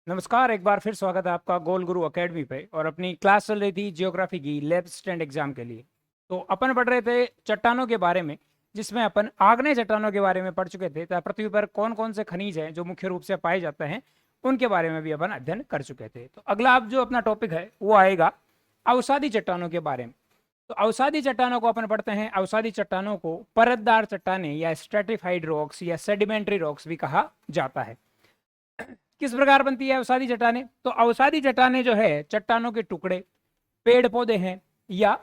नमस्कार, एक बार फिर स्वागत है आपका गोल गुरु एकेडमी पे। और अपनी क्लास चल रही थी जियोग्राफी की लैब स्टैंड एग्जाम के लिए। तो अपन पढ़ रहे थे चट्टानों के बारे में, जिसमें अपन आग्नेय चट्टानों के बारे में पढ़ चुके थे। तो पृथ्वी पर कौन कौन से खनिज हैं जो मुख्य रूप से पाए जाते हैं, उनके बारे में भी अपन अध्ययन कर चुके थे। तो अगला अब जो अपना टॉपिक है वो आएगा अवसादी चट्टानों के बारे में। तो अवसादी चट्टानों को अपन पढ़ते हैं। अवसादी चट्टानों को परतदार चट्टानें या स्ट्रेटिफाइड रॉक्स या सेडिमेंट्री रॉक्स भी कहा जाता है। किस प्रकार बनती है अवसादी चट्टानें? तो अवसादी चट्टानें जो है चट्टानों के टुकड़े, पेड़ पौधे हैं या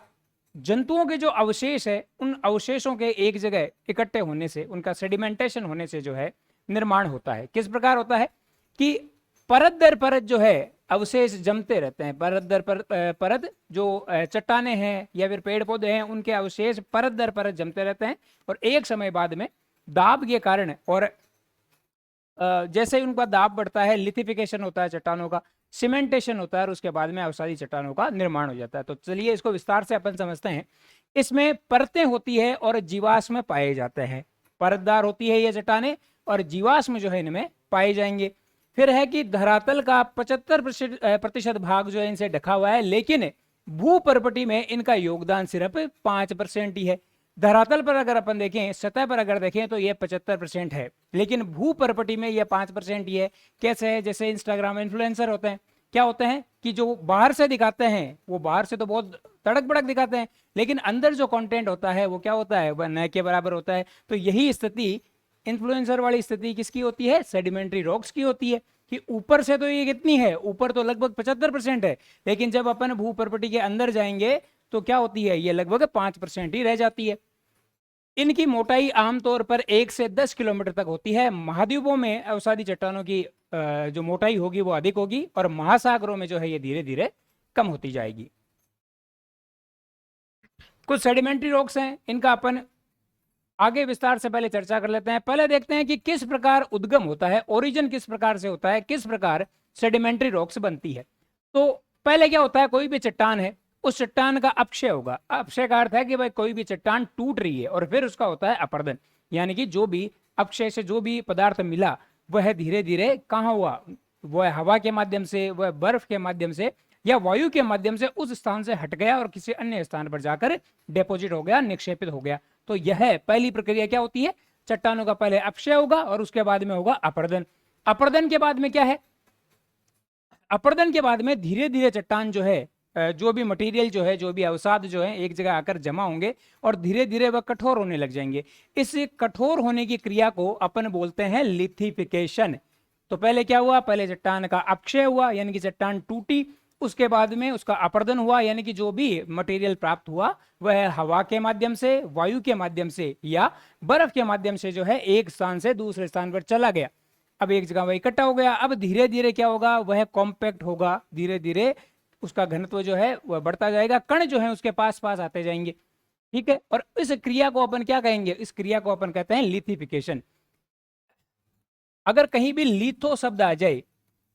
जंतुओं के जो अवशेष है, उन अवशेषों के एक जगह इकट्ठे होने से, उनका सेडिमेंटेशन होने से जो है निर्माण होता है। किस प्रकार होता है कि परत दर परत जो है अवशेष जमते रहते हैं। परत दर परत जो चट्टानें हैं या फिर पेड़ पौधे हैं, उनके अवशेष परत दर परत जमते रहते हैं और एक समय बाद में दाब के कारण और जैसे ही उनका दाब बढ़ता है, लिथिफिकेशन होता है चट्टानों का, सीमेंटेशन होता है और उसके बाद में अवसादी चट्टानों का निर्माण हो जाता है। तो चलिए इसको विस्तार से अपन समझते हैं। इसमें परतें होती है और जीवाश्म पाए जाते हैं। परतदार होती है ये चट्टानें और जीवाश्म जो है इनमें पाए जाएंगे। फिर है कि धरातल का 75% भाग जो है इनसे ढका हुआ है, लेकिन भूपर्पटी में इनका योगदान सिर्फ 5% ही है। धरातल पर अगर अपन देखें, सतह पर अगर देखें तो ये 75% है, लेकिन भूपर्पटी में ये 5% ही है। कैसे है? जैसे इंस्टाग्राम इन्फ्लुएंसर होते हैं, क्या होते हैं कि जो बाहर से दिखाते हैं वो बाहर से तो बहुत तड़क भड़क दिखाते हैं, लेकिन अंदर जो कंटेंट होता है वो क्या होता है? वह न के बराबर होता है। तो यही स्थिति, इन्फ्लुएंसर वाली स्थिति किसकी होती है? सेडिमेंट्री रॉक्स की होती है। कि ऊपर से तो ये कितनी है? ऊपर तो लगभग 75% है, लेकिन जब अपन भूपर्पटी के अंदर जाएंगे तो क्या होती है? ये लगभग 5% ही रह जाती है। इनकी मोटाई आमतौर पर 1 से 10 किलोमीटर तक होती है। महाद्वीपों में अवसादी चट्टानों की जो मोटाई होगी वो अधिक होगी और महासागरों में जो है ये धीरे धीरे कम होती जाएगी। कुछ सेडिमेंट्री रॉक्स हैं, इनका अपन आगे विस्तार से पहले चर्चा कर लेते हैं। पहले देखते हैं कि किस प्रकार उद्गम होता है, ओरिजिन किस प्रकार से होता है, किस प्रकार सेडिमेंट्री रॉक्स बनती है। तो पहले क्या होता है? कोई भी चट्टान है, उस चट्टान का अपक्षय होगा। अपक्षय का अर्थ है कि भाई कोई भी चट्टान टूट रही है और फिर उसका होता है अपर्दन, यानी कि जो भी अपक्षय से जो भी पदार्थ मिला वह धीरे धीरे कहाँ हुआ? वह हवा के माध्यम से, वह बर्फ के माध्यम से या वायु के माध्यम से उस स्थान से हट गया और किसी अन्य स्थान पर जाकर डिपोजिट हो गया, निक्षेपित हो गया। तो यह पहली प्रक्रिया क्या होती है? चट्टानों का पहले अपक्षय होगा और उसके बाद में होगा अपर्दन। अपर्दन के बाद में क्या है? अपर्दन के बाद में धीरे धीरे चट्टान जो है, जो भी मटेरियल जो है, जो भी अवसाद जो है एक जगह आकर जमा होंगे और धीरे धीरे वह कठोर होने लग जाएंगे। इस कठोर होने की क्रिया को अपन बोलते हैं लिथिफिकेशन। तो पहले क्या हुआ? पहले चट्टान का अपक्षय हुआ, यानी कि चट्टान टूटी। उसके बाद में उसका अपर्दन हुआ, यानी कि जो भी मटेरियल प्राप्त हुआ वह हवा के माध्यम से, वायु के माध्यम से या बर्फ के माध्यम से जो है एक स्थान से दूसरे स्थान पर चला गया। अब एक जगह वह इकट्ठा हो गया। अब धीरे धीरे क्या होगा? वह कॉम्पैक्ट होगा, धीरे धीरे उसका घनत्व जो है वह बढ़ता जाएगा, कण जो है उसके पास पास आते जाएंगे। ठीक है, और इस क्रिया को अपन क्या कहेंगे? इस क्रिया को अपन कहते हैं लिथिफिकेशन। अगर कहीं भी लिथो शब्द आ जाए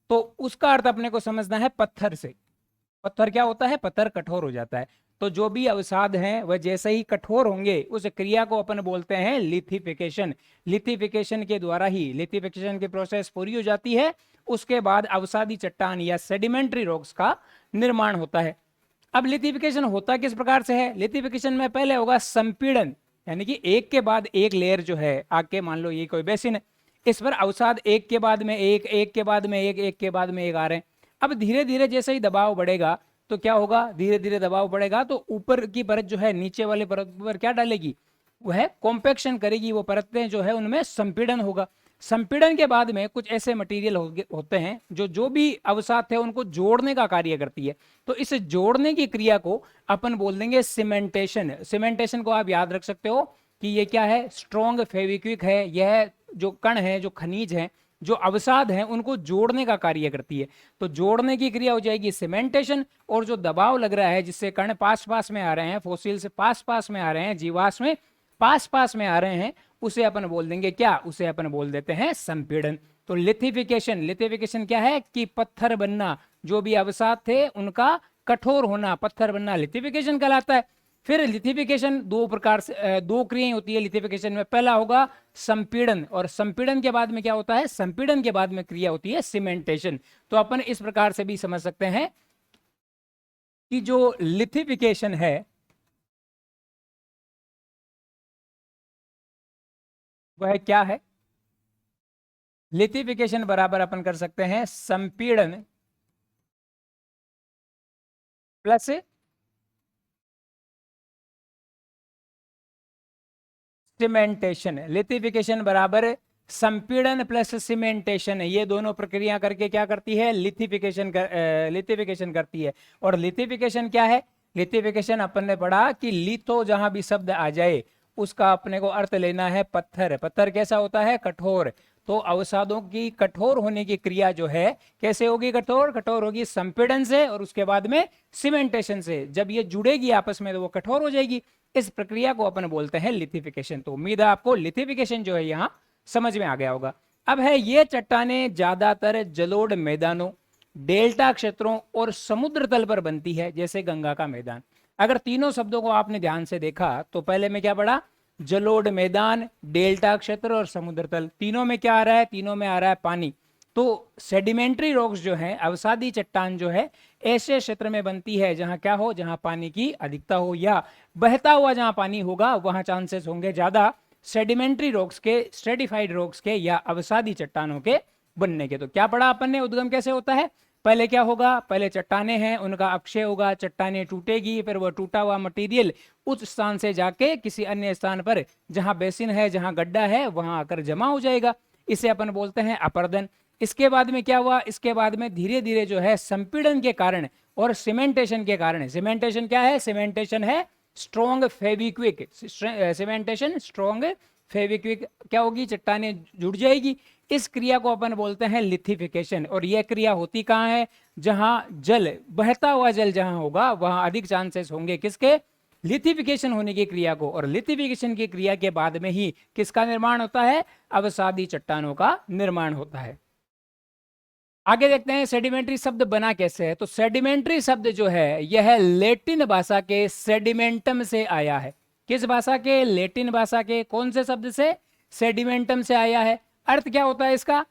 तो उसका अर्थ अपने को समझना है पत्थर से। पत्थर क्या होता है? पत्थर कठोर हो जाता है। तो जो भी अवसाद हैं वह जैसे ही कठोर होंगे उस क्रिया को अपन बोलते हैं लिथिफिकेशन। लिथिफिकेशन के द्वारा ही, लिथिफिकेशन की प्रोसेस पूरी हो जाती है, उसके बाद अवसादी चट्टान या सेडिमेंट्री रॉक्स का निर्माण होता है। अब लिथिफिकेशन होता किस प्रकार से है? लिथिफिकेशन में पहले होगा संपीड़न, यानी कि एक के बाद एक लेयर जो है आग के, मान लो ये कोई बेसिन है, इस पर अवसाद एक के बाद में एक, एक के बाद में एक के बाद में एक आ रहे हैं। अब धीरे धीरे जैसे ही दबाव बढ़ेगा तो क्या होगा? धीरे धीरे दबाव बढ़ेगा तो ऊपर की परत जो है नीचे वाली परत पर क्या डालेगी? वह कॉम्पैक्शन करेगी। वो परतें जो है उनमें संपीड़न होगा। संपीड़न के बाद में कुछ ऐसे मटेरियल होते हैं जो भी अवसाद थे उनको जोड़ने का कार्य करती है। तो इस जोड़ने की क्रिया को अपन बोल देंगे सीमेंटेशन। सीमेंटेशन को आप याद रख सकते हो कि ये क्या है? स्ट्रॉन्ग फेविक्विक है। यह जो कण है, जो खनिज है, जो अवसाद हैं उनको जोड़ने का कार्य करती है। तो जोड़ने की क्रिया हो जाएगी सीमेंटेशन। और जो दबाव लग रहा है जिससे कण पास पास में आ रहे हैं, फोसिल से पास पास में आ रहे हैं, जीवाश्म में पास पास में आ रहे हैं, उसे अपन बोल देंगे क्या? उसे अपन बोल देते हैं संपीड़न। तो लिथिफिकेशन, लिथिफिकेशन क्या है? कि पत्थर बनना, जो भी अवसाद थे उनका कठोर होना, पत्थर बनना लिथिफिकेशन कहलाता है। फिर लिथिफिकेशन दो प्रकार से, दो क्रियाएं होती है लिथिफिकेशन में। पहला होगा संपीड़न, और संपीड़न के बाद में क्या होता है, संपीड़न के बाद में क्रिया होती है सीमेंटेशन। तो अपन इस प्रकार से भी समझ सकते हैं कि जो लिथिफिकेशन है वह क्या है। लिथिफिकेशन बराबर अपन कर सकते हैं संपीड़न प्लस सीमेंटेशन। लिथिफिकेशन बराबर संपीड़न प्लस सीमेंटेशन, ये दोनों प्रक्रिया करके क्या करती है, लिथिफिकेशन करती है। और लिथिफिकेशन क्या है, लिथिफिकेशन अपन ने पढ़ा कि लिथो जहां भी शब्द आ जाए उसका अपने को अर्थ लेना है पत्थर। पत्थर कैसा होता है, कठोर। तो अवसादों की कठोर होने की क्रिया जो है कैसे होगी, कठोर, कठोर होगी संपीड़न से और उसके बाद में सीमेंटेशन से। जब ये जुड़ेगी आपस में तो वो कठोर हो जाएगी। इस प्रक्रिया को अपन बोलते हैं लिथिफिकेशन। तो उम्मीद है आपको लिथिफिकेशन जो है यहाँ समझ में आ गया होगा। अब है ये चट्टानें ज्यादातर जलोढ़ मैदानों, डेल्टा क्षेत्रों और समुद्र तल पर बनती है, जैसे गंगा का मैदान। अगर तीनों शब्दों को आपने ध्यान से देखा तो पहले में क्या पढ़ा, जलोढ़ मैदान, डेल्टा क्षेत्र और समुद्र तल। तीनों में क्या आ रहा है, तीनों में आ रहा है पानी। तो सेडिमेंट्री रॉक्स जो है, अवसादी चट्टान जो है, ऐसे क्षेत्र में बनती है जहां क्या हो, जहां पानी की अधिकता हो या बहता हुआ जहां पानी होगा वहां चांसेस होंगे ज्यादा सेडिमेंट्री रॉक्स के, स्ट्रेटिफाइड रॉक्स के या अवसादी चट्टानों के बनने के। तो क्या पढ़ा अपन ने, उद्गम कैसे होता है, पहले क्या होगा, पहले चट्टाने हैं उनका अक्षय होगा, चट्टाने टूटेगी, फिर वो टूटा हुआ मटेरियल उस स्थान से जाके किसी अन्य स्थान पर जहां बेसिन है, जहां गड्ढा है, वहां आकर जमा हो जाएगा। इसे अपन बोलते हैं अपर्दन। इसके बाद में क्या हुआ, इसके बाद में धीरे धीरे जो है संपीड़न के कारण और सीमेंटेशन के कारण, सीमेंटेशन क्या है, सीमेंटेशन है strong Fevikwik, cementation strong Fevikwik, क्या होगी, चट्टाने जुड़ जाएगी। इस क्रिया को अपन बोलते हैं लिथिफिकेशन। और यह क्रिया होती कहाँ है, जहां जल, बहता हुआ जल जहां होगा वहां अधिक चांसेस होंगे किसके, लिथिफिकेशन होने की क्रिया को। और लिथिफिकेशन की क्रिया के बाद में ही किसका निर्माण होता है, अवसादी चट्टानों का निर्माण होता है। आगे देखते हैं सेडिमेंट्री शब्द बना कैसे है। तो सेडिमेंट्री शब्द जो है यह लैटिन भाषा के सेडिमेंटम से आया है। किस भाषा के, लैटिन भाषा के। कौन से शब्द से, सेडिमेंटम से आया है। अर्थ क्या होता है इसका,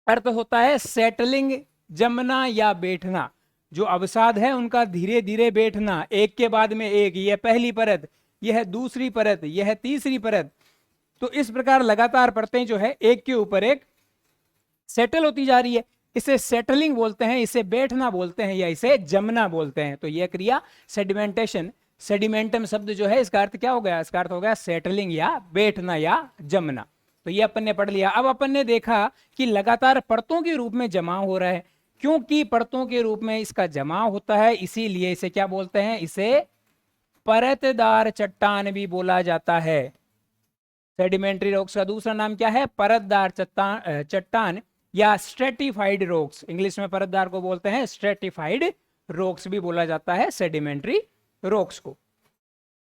अर्थ होता है सेटलिंग, जमना या बैठना। जो अवसाद है उनका धीरे धीरे बैठना, एक के बाद में एक, यह पहली परत, यह दूसरी परत, यह तीसरी परत। तो इस प्रकार लगातार परतें जो है एक के ऊपर एक सेटल होती जा रही है। इसे सेटलिंग बोलते हैं, इसे बैठना बोलते हैं या इसे जमना बोलते हैं। तो यह क्रिया सेडिमेंटेशन, सेडिमेंटम शब्द जो है इसका अर्थ क्या हो गया, इसका अर्थ हो गया सेटलिंग या बैठना या जमना। तो ये अपन ने पढ़ लिया। अब अपन ने देखा कि लगातार परतों के रूप में जमा हो रहा है। क्योंकि परतों के रूप में इसका जमा होता है इसीलिए इसे क्या बोलते हैं, इसे परतदार चट्टान भी बोला जाता है। सेडिमेंट्री रॉक्स का दूसरा नाम क्या है, परतदार चट्टान या स्ट्रेटिफाइड रॉक्स। इंग्लिश में परतदार को बोलते हैं स्ट्रेटिफाइड रॉक्स भी बोला जाता है सेडिमेंट्री रॉक्स को।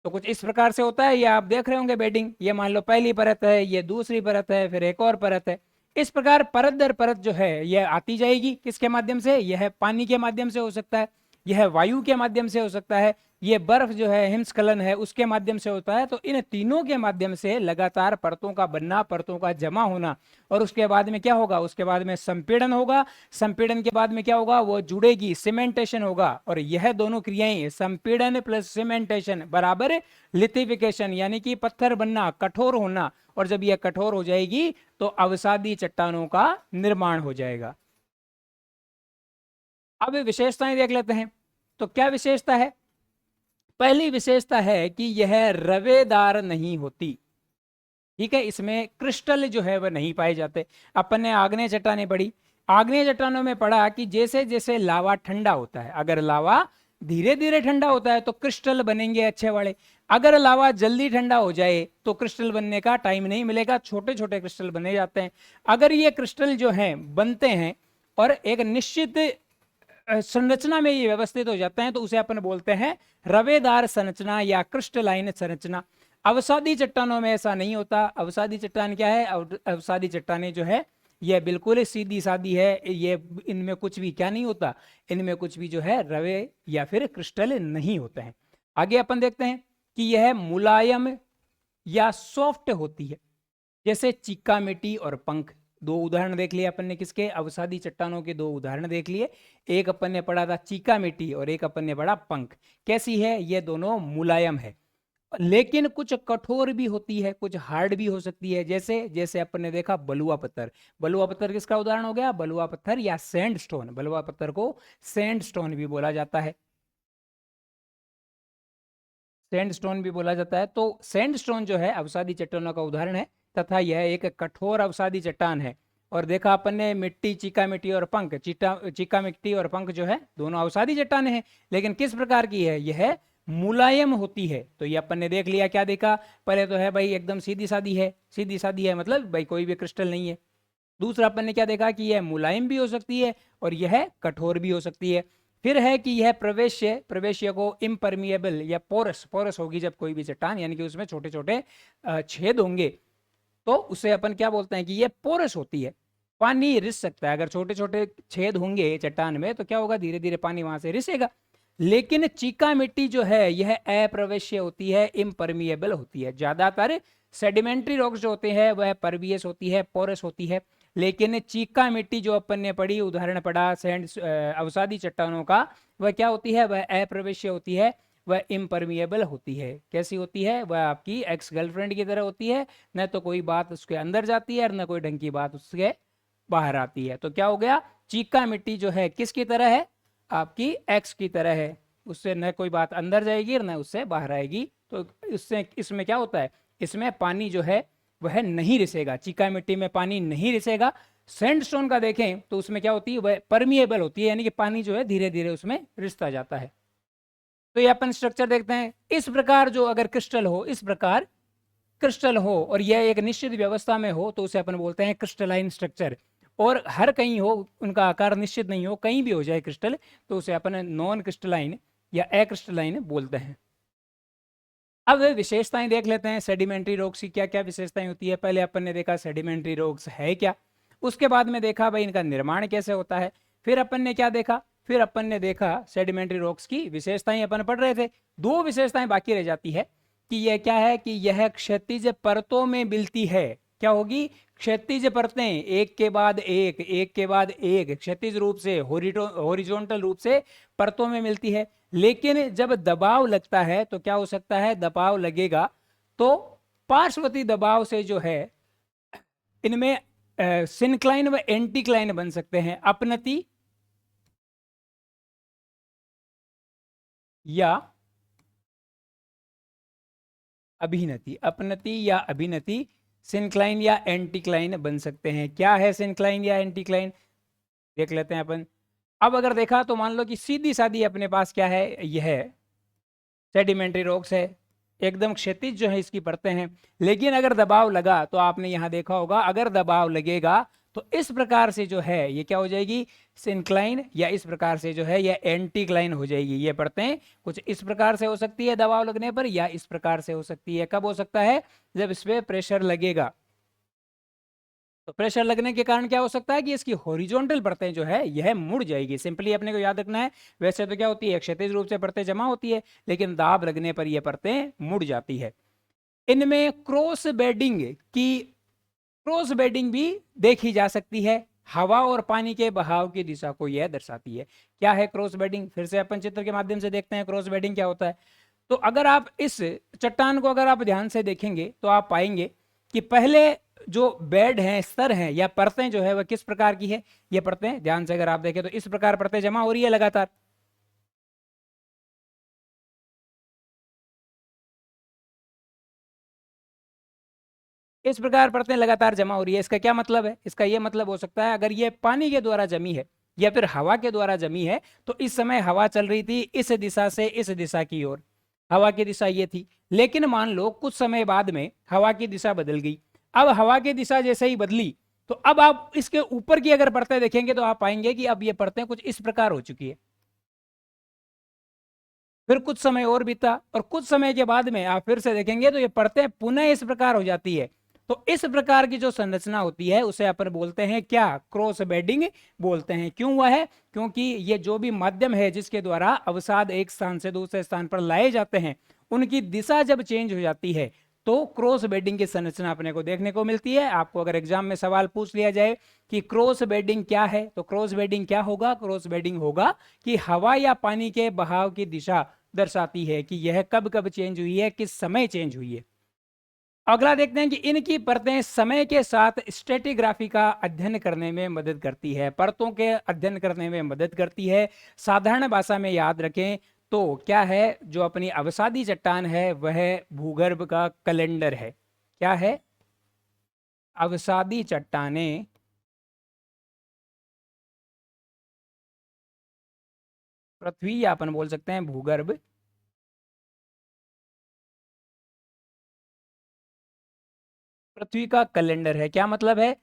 तो कुछ इस प्रकार से होता है। ये आप देख रहे होंगे बेडिंग, ये मान लो पहली परत है, ये दूसरी परत है, फिर एक और परत है। इस प्रकार परत दर परत जो है यह आती जाएगी। किसके माध्यम से, यह पानी के माध्यम से हो सकता है, यह वायु के माध्यम से हो सकता है, ये बर्फ जो है हिमस्खलन है उसके माध्यम से होता है। तो इन तीनों के माध्यम से लगातार परतों का बनना, परतों का जमा होना, और उसके बाद में क्या होगा, उसके बाद में संपीड़न होगा। संपीड़न के बाद में क्या होगा, वो जुड़ेगी, सीमेंटेशन होगा। और यह दोनों क्रियाएं संपीड़न प्लस सीमेंटेशन बराबर लिथिफिकेशन, यानी कि पत्थर बनना, कठोर होना। और जब यह कठोर हो जाएगी तो अवसादी चट्टानों का निर्माण हो जाएगा। अब विशेषताएं देख लेते हैं। तो क्या विशेषता है, पहली विशेषता है कि यह रवेदार नहीं होती। ठीक है, इसमें क्रिस्टल जो है वह नहीं पाए जाते। अपन ने आग्नेय चट्टानें पढ़ी, आग्नेय चट्टानों में पढ़ा कि जैसे जैसे लावा ठंडा होता है, अगर लावा धीरे धीरे ठंडा होता है तो क्रिस्टल बनेंगे अच्छे वाले। अगर लावा जल्दी ठंडा हो जाए तो क्रिस्टल बनने का टाइम नहीं मिलेगा, छोटे छोटे क्रिस्टल बने जाते हैं। अगर ये क्रिस्टल जो हैं बनते हैं और एक निश्चित संरचना में ये व्यवस्थित हो जाते हैं तो उसे अपन बोलते हैं रवेदार संरचना या क्रिस्टलाइन संरचना। अवसादी चट्टानों में ऐसा नहीं होता। अवसादी चट्टान क्या है, अवसादी चट्टानें जो है यह बिल्कुल सीधी सादी है, ये इनमें कुछ भी क्या नहीं होता, इनमें कुछ भी जो है रवे या फिर क्रिस्टल नहीं होते हैं। आगे अपन देखते हैं कि यह मुलायम या सॉफ्ट होती है, जैसे चिक्का मिट्टी और पंख। दो उदाहरण देख लिए अपन ने किसके, अवसादी चट्टानों के दो उदाहरण देख लिए। एक अपन ने पढ़ा था चिक्का मिट्टी और एक अपन ने पढ़ा पंख। कैसी है, ये दोनों मुलायम है, लेकिन कुछ कठोर भी होती है, कुछ हार्ड भी हो सकती है। जैसे जैसे अपन ने देखा बलुआ पत्थर। बलुआ पत्थर किसका उदाहरण हो गया, बलुआ पत्थर या सैंडस्टोन। बलुआ पत्थर को सैंडस्टोन भी बोला जाता है, सैंडस्टोन भी बोला जाता है। तो सैंडस्टोन जो है अवसादी चट्टानों का उदाहरण है, तथा यह एक कठोर अवसादी चट्टान है। और देखा अपन ने मिट्टी, चीका मिट्टी और पंख, चीका मिट्टी और पंख जो है दोनों अवसादी चट्टाने हैं, लेकिन किस प्रकार की है, यह मुलायम होती है। तो ये अपन ने देख लिया, क्या देखा, पहले तो है भाई एकदम सीधी सादी है, सीधी सादी है मतलब भाई कोई भी क्रिस्टल नहीं है। दूसरा अपन ने क्या देखा कि यह मुलायम भी हो सकती है और यह कठोर भी हो सकती है। फिर है कि यह प्रवेश्य, प्रवेश्य को इम्परमिएबल या पोरस, पोरस होगी जब कोई भी चट्टान, यानी कि उसमें छोटे छोटे छेद होंगे, तो उसे अपन क्या बोलते हैं कि यह पोरस होती है, पानी रिस सकता है। अगर छोटे छोटे छेद होंगे चट्टान में तो क्या होगा, धीरे धीरे पानी वहां से रिसेगा। लेकिन चीका मिट्टी जो है यह अप्रवेश्य होती है, इम्परमिएबल होती है। ज्यादातर सेडिमेंट्री रॉक्स जो होते हैं वह परवियस होती है, पोरस होती है। लेकिन चीका मिट्टी जो अपन ने पढ़ी, उदाहरण पढ़ा सैंड अवसादी चट्टानों का, वह क्या होती है, वह अप्रवेश्य होती है, वह इम्परमिएबल होती है। कैसी होती है, वह आपकी एक्स गर्लफ्रेंड की तरह होती है, न तो कोई बात उसके अंदर जाती है और न कोई ढंग की बात उसके बाहर आती है। तो क्या हो गया, चीका मिट्टी जो है किसकी तरह है, आपकी एक्स की तरह है, उससे न कोई बात अंदर जाएगी और न उससे बाहर आएगी। तो इससे इसमें क्या होता है, इसमें पानी जो है वह नहीं रिसेगा, चीका मिट्टी में पानी नहीं रिसेगा। सैंडस्टोन का देखें तो उसमें क्या होती है, वह परमिएबल होती है, यानी कि पानी जो है धीरे धीरे उसमें रिसता जाता है। तो ये अपन स्ट्रक्चर देखते हैं। इस प्रकार जो अगर क्रिस्टल हो, इस प्रकार क्रिस्टल हो और यह एक निश्चित व्यवस्था में हो तो उसे अपन बोलते हैं क्रिस्टलाइन स्ट्रक्चर। और हर कहीं हो, उनका आकार निश्चित नहीं हो, कहीं भी हो जाए क्रिस्टल, तो उसे अपन नॉन क्रिस्टलाइन या अक्रिस्टलाइन बोलते हैं। अब विशेषताएं देख लेते हैं, सेडिमेंट्री रॉक्स की क्या क्या विशेषताएं होती है। पहले अपन ने देखा सेडिमेंट्री रॉक्स है क्या, उसके बाद में देखा भाई इनका निर्माण कैसे होता है। फिर अपन ने क्या देखा, फिर अपन ने देखा सेडिमेंट्री रॉक्स की विशेषताएं अपन पढ़ रहे थे। दो विशेषताएं बाकी रह जाती है कि यह क्या है, कि यह क्षैतिज परतों में मिलती है। क्या होगी, क्षैतिज परतें, एक के बाद एक, एक के बाद एक, क्षैतिज रूप से, हॉरिजॉन्टल रूप से परतों में मिलती है। लेकिन जब दबाव लगता है तो क्या हो सकता है, दबाव लगेगा तो पार्श्ववर्ती दबाव से जो है इनमें सिंक्लाइन व एंटीक्लाइन बन सकते हैं, अपनति या अभिनति, अपनति या अभिनति, सिंक्लाइन या एंटीक्लाइन बन सकते हैं। क्या है सिंक्लाइन या एंटीक्लाइन, देख लेते हैं अपन। अब अगर देखा तो मान लो कि सीधी सादी अपने पास क्या है, यह सेडिमेंट्री रॉक्स है, एकदम क्षैतिज जो है इसकी परतें हैं। लेकिन अगर दबाव लगा तो आपने यहां देखा होगा, अगर दबाव लगेगा तो इस प्रकार से जो है ये क्या हो जाएगी, सिंक्लाइन, या इस प्रकार से जो है ये एंटीक्लाइन हो जाएगी। ये परतें कुछ इस प्रकार से हो सकती है दबाव लगने पर, या इस प्रकार से हो सकती है। कब हो सकता है, जब इस पे प्रेशर लगेगा। तो प्रेशर लगने के कारण क्या हो सकता है कि इसकी हॉरिजॉन्टल परतें जो है यह मुड़ जाएगी। सिंपली अपने को याद रखना है, वैसे तो क्या होती है, क्षैतिज रूप से परतें जमा होती है, लेकिन दाब लगने पर यह परतें मुड़ जाती है। इनमें क्रॉस बेडिंग की, क्रॉस बेडिंग भी देखी जा सकती है, हवा और पानी के बहाव की दिशा को यह दर्शाती है। क्या है क्रॉस बेडिंग, फिर से अपन चित्र के माध्यम से देखते हैं क्रॉस बेडिंग क्या होता है। तो अगर आप इस चट्टान को अगर आप ध्यान से देखेंगे तो आप पाएंगे कि पहले जो बेड हैं, स्तर हैं या परतें जो है वह किस प्रकार की है। ये परतें ध्यान से अगर आप देखें तो इस प्रकार परतें जमा हो रही है लगातार, इस प्रकार परतें लगातार जमा हो रही है। इसका क्या मतलब है, इसका यह मतलब हो सकता है अगर ये पानी के द्वारा जमी है या फिर हवा के द्वारा जमी है, तो इस समय हवा चल रही थी इस दिशा से इस दिशा की ओर, हवा की दिशा ये थी। लेकिन मान लो कुछ समय बाद में हवा की दिशा बदल गई। अब हवा की दिशा जैसे ही बदली तो अब आप इसके ऊपर की अगर परतें देखेंगे तो आप पाएंगे कि अब ये परतें कुछ इस प्रकार हो चुकी है। फिर कुछ समय और बीता और कुछ समय के बाद में आप फिर से देखेंगे तो ये परतें पुनः इस प्रकार हो जाती है। तो इस प्रकार की जो संरचना होती है उसे अपन बोलते हैं क्या, क्रॉस बेडिंग बोलते हैं। क्यों हुआ है, क्योंकि ये जो भी माध्यम है जिसके द्वारा अवसाद एक स्थान से दूसरे स्थान पर लाए जाते हैं, उनकी दिशा जब चेंज हो जाती है तो क्रॉस बेडिंग की संरचना अपने को देखने को मिलती है। आपको अगर एग्जाम में सवाल पूछ लिया जाए कि क्रॉस बेडिंग क्या है, तो क्रॉस बेडिंग क्या होगा, क्रॉस बेडिंग होगा कि हवा या पानी के बहाव की दिशा दर्शाती है कि यह कब कब चेंज हुई है, किस समय चेंज हुई है। अगला देखते हैं कि इनकी परतें समय के साथ स्ट्रेटिग्राफी का अध्ययन करने में मदद करती है, परतों के अध्ययन करने में मदद करती है। साधारण भाषा में याद रखें तो क्या है, जो अपनी अवसादी चट्टान है वह भूगर्भ का कैलेंडर है। क्या है, अवसादी चट्टानें पृथ्वी, या अपन बोल सकते हैं भूगर्भ पृथ्वी का कैलेंडर है। क्या मतलब है,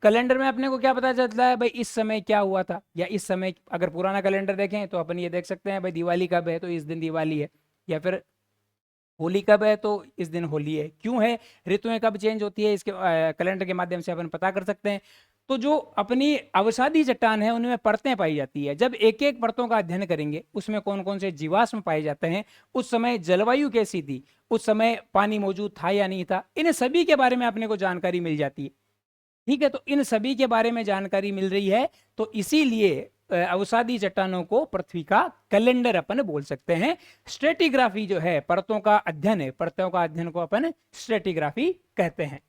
कैलेंडर में अपने को क्या पता चलता है भाई, इस समय क्या हुआ था, या इस समय अगर पुराना कैलेंडर देखें तो अपन ये देख सकते हैं भाई दिवाली कब है तो इस दिन दिवाली है, या फिर होली कब है तो इस दिन होली है। क्यों है, ऋतुएं कब चेंज होती है, इसके कैलेंडर के माध्यम से अपन पता कर सकते हैं। तो जो अपनी अवसादी चट्टान है उनमें परतें पाई जाती है। जब एक एक परतों का अध्ययन करेंगे उसमें कौन कौन से जीवाश्म पाए जाते हैं, उस समय जलवायु कैसी थी, उस समय पानी मौजूद था या नहीं था, इन सभी के बारे में अपने को जानकारी मिल जाती है। ठीक है, तो इन सभी के बारे में जानकारी मिल रही है, तो इसीलिए अवसादी चट्टानों को पृथ्वी का कैलेंडर अपन बोल सकते हैं। स्ट्रेटिग्राफी जो है परतों का अध्ययन है, परतों का अध्ययन को अपन स्ट्रेटिग्राफी कहते हैं।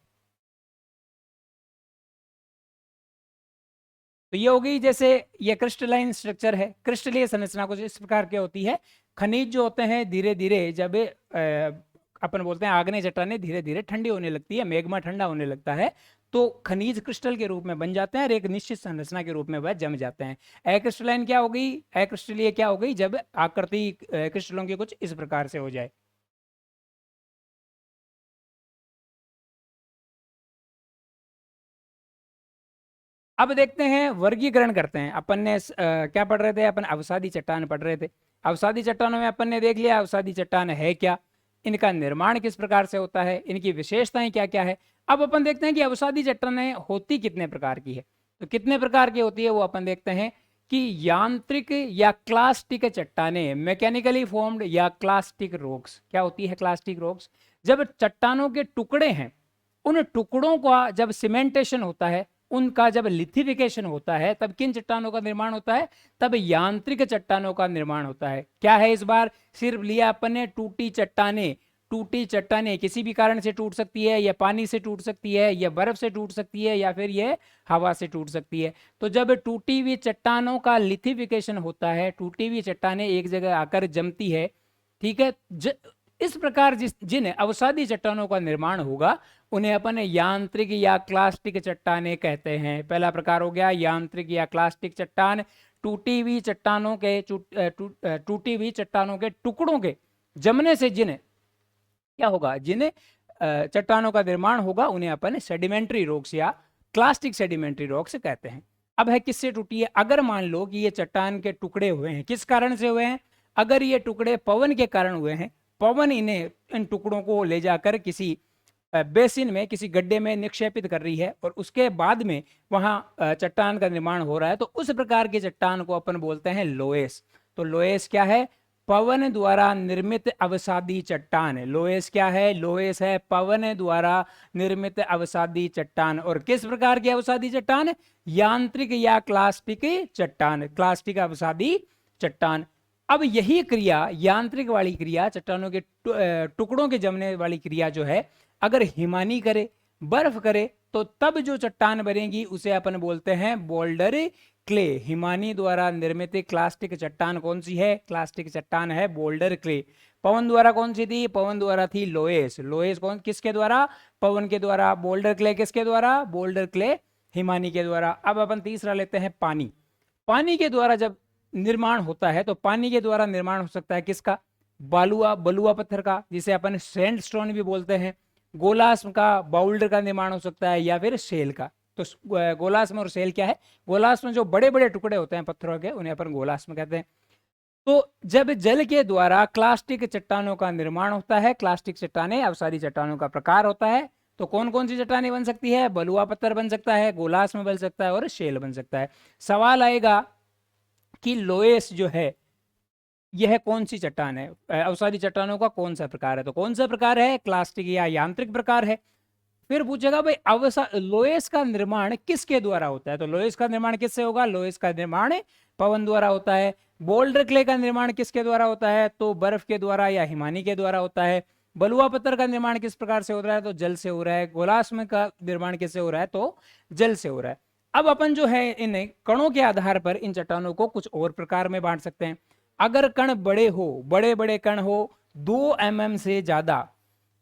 तो ये हो गई, जैसे ये क्रिस्टलाइन स्ट्रक्चर है, क्रिस्टलीय संरचना कुछ इस प्रकार की होती है। खनिज जो होते हैं धीरे धीरे जब अपन बोलते हैं आग्नेय चट्टानें धीरे धीरे ठंडी होने लगती है, मैग्मा ठंडा होने लगता है, तो खनिज क्रिस्टल के रूप में बन जाते हैं और एक निश्चित संरचना के रूप में वह जम जाते हैं। अक्रिस्टलाइन क्या हो गई, अक्रिस्टलीय क्या हो गई, जब आकृति क्रिस्टलों की कुछ इस प्रकार से हो जाए। अब देखते हैं, वर्गीकरण करते हैं। अपन ने क्या पढ़ रहे थे, अपन अवसादी चट्टान पढ़ रहे थे। अवसादी चट्टानों में अपन ने देख लिया अवसादी चट्टान है क्या, इनका निर्माण किस प्रकार से होता है, इनकी विशेषताएं क्या क्या है। अब अपन देखते हैं कि अवसादी चट्टानें होती कितने प्रकार की है। तो कितने प्रकार की होती है वो अपन देखते हैं कि यांत्रिक या क्लास्टिक चट्टानें, मैकेनिकली फॉर्म्ड या क्लास्टिक रॉक्स। क्या होती है क्लास्टिक रॉक्स, जब चट्टानों के टुकड़े हैं उन टुकड़ों का जब सीमेंटेशन होता है, उनका जब लिथिफिकेशन होता है, तब किन चट्टानों का निर्माण होता है, तब यांत्रिक चट्टानों का निर्माण होता है। क्या है, इस बार सिर्फ लिया अपन ने टूटी चट्टानें। टूटी चट्टानें किसी भी कारण से टूट सकती है, या पानी से टूट सकती है, या बर्फ से टूट सकती है, या फिर ये हवा से टूट सकती है। तो जब टूटी हुई चट्टानों का लिथिफिकेशन होता है, टूटी हुई चट्टानें एक जगह आकर जमती है, ठीक है, इस प्रकार जिन अवसादी चट्टानों का निर्माण होगा उन्हें अपन यांत्रिक या क्लास्टिक चट्टानें कहते हैं। पहला प्रकार हो गया यांत्रिक या क्लास्टिक चट्टान। टूटी हुई चट्टानों के टूटी हुई चट्टानों के टुकड़ों के जमने से जिन क्या होगा, जिन चट्टानों का निर्माण होगा उन्हें अपन सेडिमेंट्री रॉक्स या क्लास्टिक सेडिमेंट्री रॉक्स कहते हैं। अब है किससे टूटी है, अगर मान लो कि ये चट्टान के टुकड़े हुए हैं, किस कारण से हुए हैं, अगर ये टुकड़े पवन के कारण हुए हैं, पवन इन्हें इन टुकड़ों को ले जाकर किसी बेसिन में, किसी गड्ढे में निक्षेपित कर रही है और उसके बाद में वहां चट्टान का निर्माण हो रहा है, तो उस प्रकार की चट्टान को अपन बोलते हैं लोएस। तो लोएस क्या है, पवन द्वारा निर्मित अवसादी चट्टान। लोएस क्या है, लोएस है पवन द्वारा निर्मित अवसादी चट्टान। और किस प्रकार की अवसादी चट्टान, यांत्रिक या क्लास्टिक चट्टान, क्लास्टिक अवसादी चट्टान। अब यही क्रिया, यांत्रिक वाली क्रिया, चट्टानों के टुकड़ों के जमने वाली क्रिया जो है, अगर हिमानी करे, बर्फ करे, तो तब जो चट्टान बनेगी उसे अपन बोलते हैं बोल्डर क्ले। हिमानी द्वारा निर्मित क्लास्टिक चट्टान कौन सी है, क्लास्टिक चट्टान है बोल्डर क्ले। पवन द्वारा कौन सी थी, पवन द्वारा थी लोएस। लोएस कौन, किसके द्वारा, पवन के द्वारा। बोल्डर क्ले किसके द्वारा, बोल्डर क्ले हिमानी के द्वारा। अब अपन तीसरा लेते हैं पानी। पानी के द्वारा जब निर्माण होता है, तो पानी के द्वारा निर्माण हो सकता है किसका, बालुआ, बलुआ पत्थर का, जिसे अपन सैंडस्टोन भी बोलते हैं। गोलास्म का, बाउल्डर का निर्माण हो सकता है, या फिर शेल का। तो गोलास्म और शेल क्या है, गोलास्म जो बड़े बड़े टुकड़े होते हैं पत्थरों के, उन्हें अपन गोलास्म कहते हैं। तो जब जल के द्वारा क्लास्टिक चट्टानों का निर्माण होता है, क्लास्टिक चट्टानें अवसादी चट्टानों का प्रकार होता है, तो कौन कौन सी चट्टानें बन सकती है? बलुआ पत्थर बन सकता है, गोलाश्म बन सकता है और शेल बन सकता है। सवाल आएगा कि लोएस जो है यह कौन सी चट्टान है, अवसादी चट्टानों का कौन सा प्रकार है? तो कौन सा प्रकार है? क्लास्टिक या यांत्रिक प्रकार है। फिर पूछेगा भाई अवसा लोएस का निर्माण किसके द्वारा होता है? तो लोएस का निर्माण किससे होगा? लोएस का निर्माण पवन द्वारा होता है। बोल्डर क्ले का निर्माण किसके द्वारा होता है? तो बर्फ के द्वारा या हिमानी के द्वारा होता है। बलुआ पत्थर का निर्माण किस प्रकार से हो रहा है? तो जल से हो रहा है। गोलाश्म का निर्माण किससे हो रहा है? तो जल से हो रहा है। अब अपन जो है इन कणों के आधार पर इन चट्टानों को कुछ और प्रकार में बांट सकते हैं। अगर कण बड़े हो, बड़े बड़े कण हो, 2 mm से ज्यादा,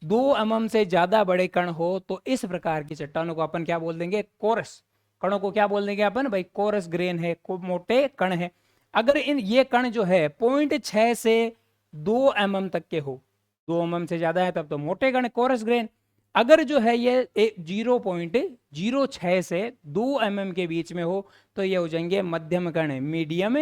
2 mm से ज्यादा बड़े कण हो, तो इस प्रकार की चट्टानों को अपन क्या बोल देंगे? कोरस। कणों को क्या बोल देंगे अपन? भाई कोरस ग्रेन है, मोटे कण है। अगर इन ये कण जो है 0.6 से 2 mm तक के हो, 2 mm से ज्यादा है तब तो मोटे कण कोरस ग्रेन। अगर जो है ये 0.06 से 2 mm के बीच में हो तो ये हो जाएंगे मध्यम कण, मीडियम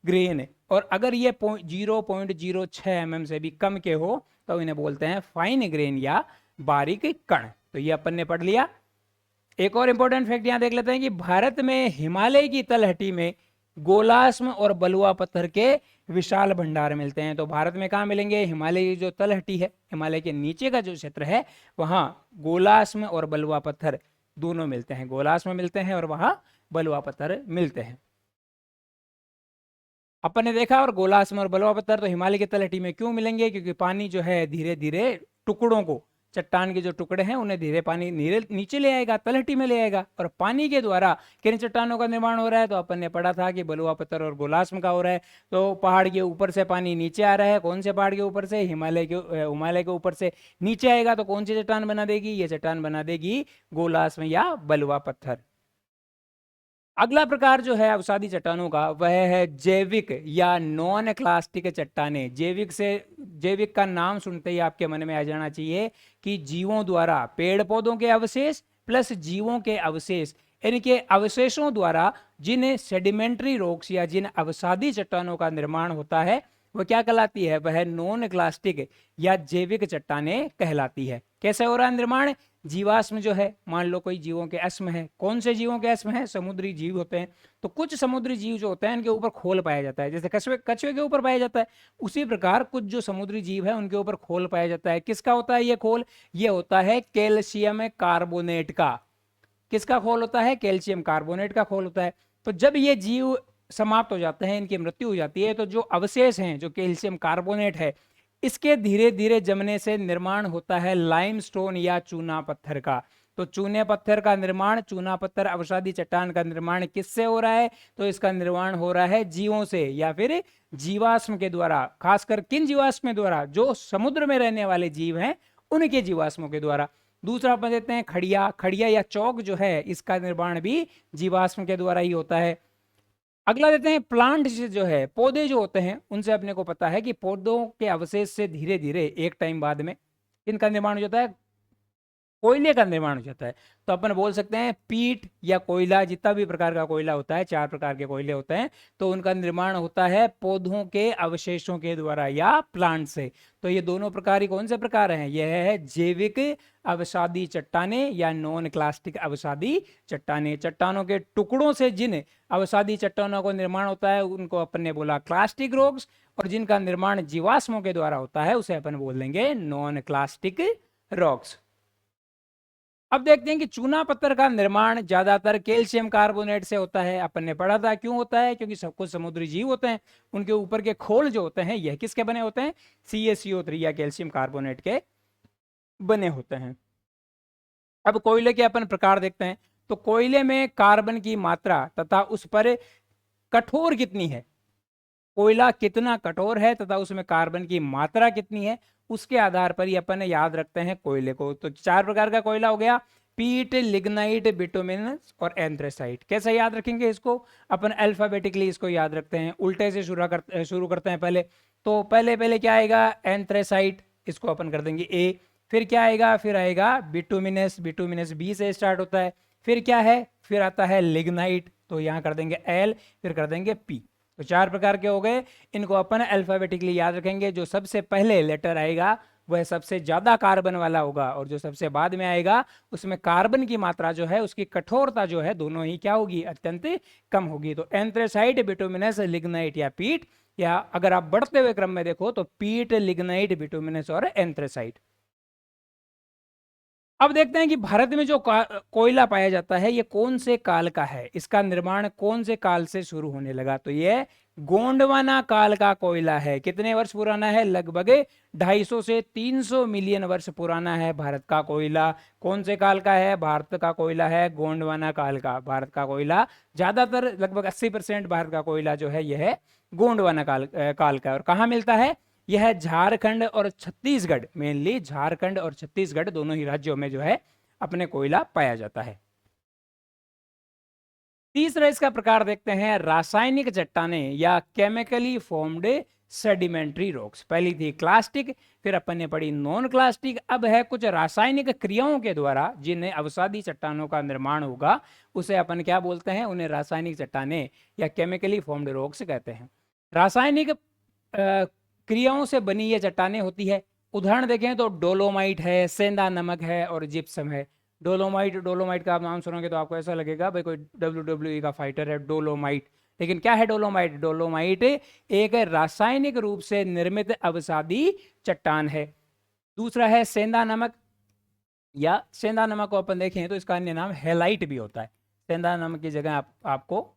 ग्रेन। और अगर ये 0.06 mm से भी कम के हो तो इन्हें बोलते हैं फाइन ग्रेन या बारीक कण। तो ये अपन ने पढ़ लिया। एक और इंपॉर्टेंट फैक्ट यहां देख लेते हैं कि भारत में हिमालय की तलहटी में गोलाश्म और बलुआ पत्थर के विशाल भंडार मिलते हैं। तो भारत में कहाँ मिलेंगे? हिमालय की जो तलहटी है, हिमालय के नीचे का जो क्षेत्र है, वहां गोलाश्म और बलुआ पत्थर दोनों मिलते हैं। गोलाश्म मिलते हैं और वहां बलुआ पत्थर मिलते हैं। अपन ने देखा, और गोलाश्म और बलुआ पत्थर तो हिमालय की तलहटी में क्यों मिलेंगे? क्योंकि पानी जो है धीरे धीरे टुकड़ों को, चट्टान के जो टुकड़े हैं उन्हें धीरे पानी नीचे ले आएगा, तलहटी में ले आएगा, और पानी के द्वारा किन चट्टानों का निर्माण हो रहा है? तो अपन ने पढ़ा था कि बलुआ पत्थर और गोलाश्म का हो रहा है। तो पहाड़ के ऊपर से पानी नीचे आ रहा है। कौन से पहाड़ के ऊपर से? हिमालय के ऊपर से नीचे आएगा तो कौन सी चट्टान बना देगी? ये चट्टान बना देगी गोलाश्म या बलुआ पत्थर। अगला प्रकार जो है अवसादी चट्टानों का वह है जैविक या नॉन क्लास्टिक चट्टानें। जैविक का नाम सुनते ही आपके मन में आ जाना चाहिए कि जीवों द्वारा, पेड़ पौधों के अवशेष प्लस जीवों के अवशेष, इनके अवशेषों द्वारा जिन सेडिमेंट्री रॉक्स या जिन अवसादी चट्टानों का निर्माण होता है वह क्या कहलाती है? वह नॉन क्लास्टिक या जैविक चट्टानें कहलाती है। कैसे हो रहा है निर्माण? जीवाश्म जो है, मान लो कोई जीवों के अस्म है। कौन से जीवों के अस्म है? समुद्री जीव होते हैं। तो कुछ समुद्री जीव जो होते हैं इनके ऊपर खोल पाया जाता है, जैसे कछुए के ऊपर पाया जाता है, उसी प्रकार कुछ जो समुद्री जीव है उनके ऊपर खोल पाया जाता है। किसका होता है ये खोल? ये होता है कैल्शियम कार्बोनेट का। किसका खोल होता है? कैल्शियम कार्बोनेट का खोल होता है। तो जब ये जीव समाप्त हो जाते हैं, इनकी मृत्यु हो जाती है, तो जो अवशेष हैं, जो कैल्शियम कार्बोनेट है, इसके धीरे धीरे जमने से निर्माण होता है लाइमस्टोन या चूना पत्थर का। तो चूने पत्थर का निर्माण, चूना पत्थर अवसादी चट्टान का निर्माण किससे हो रहा है? तो इसका निर्माण हो रहा है जीवों से या फिर जीवाश्म के द्वारा। खासकर किन जीवाश्म के द्वारा? जो समुद्र में रहने वाले जीव हैं उनके जीवाश्मों के द्वारा। दूसरा अपन देते हैं खड़िया। खड़िया या चौक जो है, इसका निर्माण भी जीवाश्म के द्वारा ही होता है। अगला देते हैं प्लांट जो है, पौधे जो होते हैं, उनसे अपने को पता है कि पौधों के अवशेष से धीरे धीरे एक टाइम बाद में इनका निर्माण हो जाता है, कोयले का निर्माण हो जाता है। तो अपन बोल सकते हैं पीट या कोयला, जितना भी प्रकार का कोयला होता है, 4 प्रकार के कोयले होते हैं, तो उनका निर्माण होता है पौधों के अवशेषों के द्वारा या प्लांट से। तो ये दोनों प्रकार ही कौन से प्रकार हैं? यह है जैविक अवसादी चट्टानें या नॉन क्लास्टिक अवसादी चट्टानें। चट्टानों के टुकड़ों से जिन अवसादी चट्टानों का निर्माण होता है उनको अपन ने बोला क्लास्टिक रॉक्स, और जिनका निर्माण जीवाश्मों के द्वारा होता है उसे अपन बोल देंगे नॉन क्लास्टिक रॉक्स। अब देखते हैं कि चूना पत्थर का निर्माण ज्यादातर कैल्शियम कार्बोनेट से होता है। अपन ने पढ़ा था क्यों होता है? क्योंकि सब कुछ समुद्री जीव होते हैं, उनके ऊपर के खोल जो होते हैं यह किसके बने होते हैं? CaCO3 या कैल्शियम कार्बोनेट के बने होते हैं। अब कोयले के अपन प्रकार देखते हैं। तो कोयले में कार्बन की मात्रा तथा उस पर कठोर कितनी है, कोयला कितना कठोर है तथा उसमें कार्बन की मात्रा कितनी है, उसके आधार पर ही अपन याद रखते हैं कोयले को। तो 4 प्रकार का कोयला हो गया, पीट, लिग्नाइट, बिटुमिनस और एंथ्रेसाइट। कैसे याद रखेंगे इसको? अपन अल्फाबेटिकली इसको याद रखते हैं, उल्टे से शुरू करते हैं पहले। तो पहले क्या आएगा? एंथ्रेसाइट, इसको अपन कर देंगे A। फिर क्या आएगा? फिर आएगा बिटुमिनस, बिटुमिनस B से स्टार्ट होता है। फिर क्या है? फिर आता है लिग्नाइट, तो यहाँ कर देंगे L, फिर कर देंगे P। तो 4 प्रकार के हो गए। इनको अपन अल्फाबेटिकली याद रखेंगे। जो सबसे पहले लेटर आएगा वह सबसे ज्यादा कार्बन वाला होगा, और जो सबसे बाद में आएगा उसमें कार्बन की मात्रा जो है, उसकी कठोरता जो है, दोनों ही क्या होगी, अत्यंत कम होगी। तो एंथ्रेसाइट, बिटुमिनस, लिग्नाइट या पीट, या अगर आप बढ़ते हुए क्रम में देखो तो पीट, लिग्नाइट, बिटुमिनस और एंथ्रेसाइट। अब देखते हैं कि भारत में जो कोयला पाया जाता है ये कौन से काल का है, इसका निर्माण कौन से काल से शुरू होने लगा। तो ये गोंडवाना काल का कोयला है। कितने वर्ष पुराना है? लगभग 250 से 300 मिलियन वर्ष पुराना है भारत का कोयला। कौन से काल का है? भारत का कोयला है गोंडवाना काल का। भारत का कोयला ज्यादातर, लगभग 80% भारत का कोयला जो है यह गोंडवाना काल का है। और कहाँ मिलता है? यह झारखंड और छत्तीसगढ़, मेनली झारखंड और छत्तीसगढ़ दोनों ही राज्यों में जो है अपने कोयला पाया जाता है। तीसरा इसका प्रकार देखते हैं, रासायनिक चट्टानें या केमिकली फॉर्म्ड सेडिमेंट्री रॉक्स। पहली थी क्लास्टिक, फिर अपन ने पढ़ी नॉन क्लास्टिक, अब है कुछ रासायनिक क्रियाओं के द्वारा जिन्हें अवसादी चट्टानों का निर्माण होगा, उसे अपन क्या बोलते हैं? उन्हें रासायनिक चट्टानें या केमिकली फॉर्म्ड रॉक्स कहते हैं। रासायनिक क्रियाओं से बनी ये चट्टानें होती है। उदाहरण देखें तो डोलोमाइट है, सेंधा नमक है और जिप्सम है। डोलोमाइट का आप नाम सुनोगे तो आपको ऐसा लगेगा भाई कोई WWE का फाइटर है डोलोमाइट, लेकिन क्या है डोलोमाइट? डोलोमाइट एक रासायनिक रूप से निर्मित अवसादी चट्टान है। दूसरा है सेंधा नमक, या सेंधा नमक को अपन देखें तो इसका अन्य नाम हेलाइट भी होता है। सेंधा नमक की जगह आपको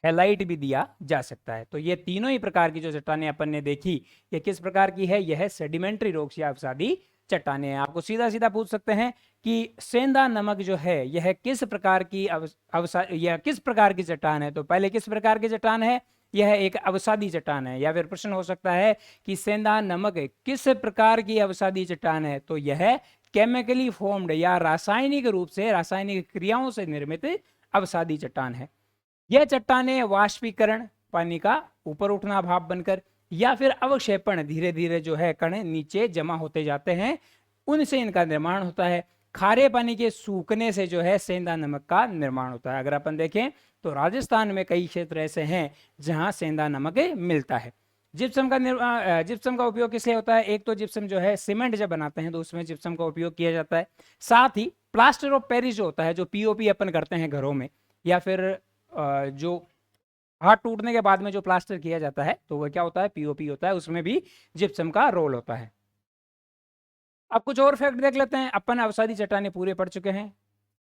हेलाइट भी दिया जा सकता है। तो ये तीनों ही प्रकार की जो चट्टानें अपन ने देखी, ये किस प्रकार की है? यह सेडिमेंट्री रॉक्स या अवसादी चट्टानें हैं। आपको सीधा सीधा पूछ सकते हैं कि सेंधा नमक जो है यह किस प्रकार की यह किस प्रकार की चट्टान है? तो पहले किस प्रकार की चट्टान है? यह एक अवसादी चट्टान है। या फिर प्रश्न हो सकता है कि सेंधा नमक किस प्रकार की अवसादी चट्टान है? तो यह केमिकली फॉर्म्ड या रासायनिक रूप से, रासायनिक क्रियाओं से निर्मित अवसादी चट्टान है। यह चट्टानें वाष्पीकरण, पानी का ऊपर उठना भाप बनकर, या फिर अवक्षेपण, धीरे धीरे जो है कण नीचे जमा होते जाते हैं, उनसे इनका निर्माण होता है। खारे पानी के सूखने से जो है सेंधा नमक का निर्माण होता है। अगर अपन देखें तो राजस्थान में कई क्षेत्र ऐसे हैं जहां सेंधा नमक मिलता है। जिप्सम का उपयोग किस लिए होता है? एक तो जिप्सम जो है सीमेंट जब बनाते हैं तो उसमें जिप्सम का उपयोग किया जाता है। साथ ही प्लास्टर ऑफ पेरिस जो होता है, जो पीओपी अपन करते हैं घरों में, या फिर जो हाथ टूटने के बाद में जो प्लास्टर किया जाता है तो वह क्या होता है? पीओपी होता है, उसमें भी जिप्सम का रोल होता है। अब कुछ और फैक्ट देख लेते हैं। अपन अवसादी चट्टानें पूरे पढ़ चुके हैं,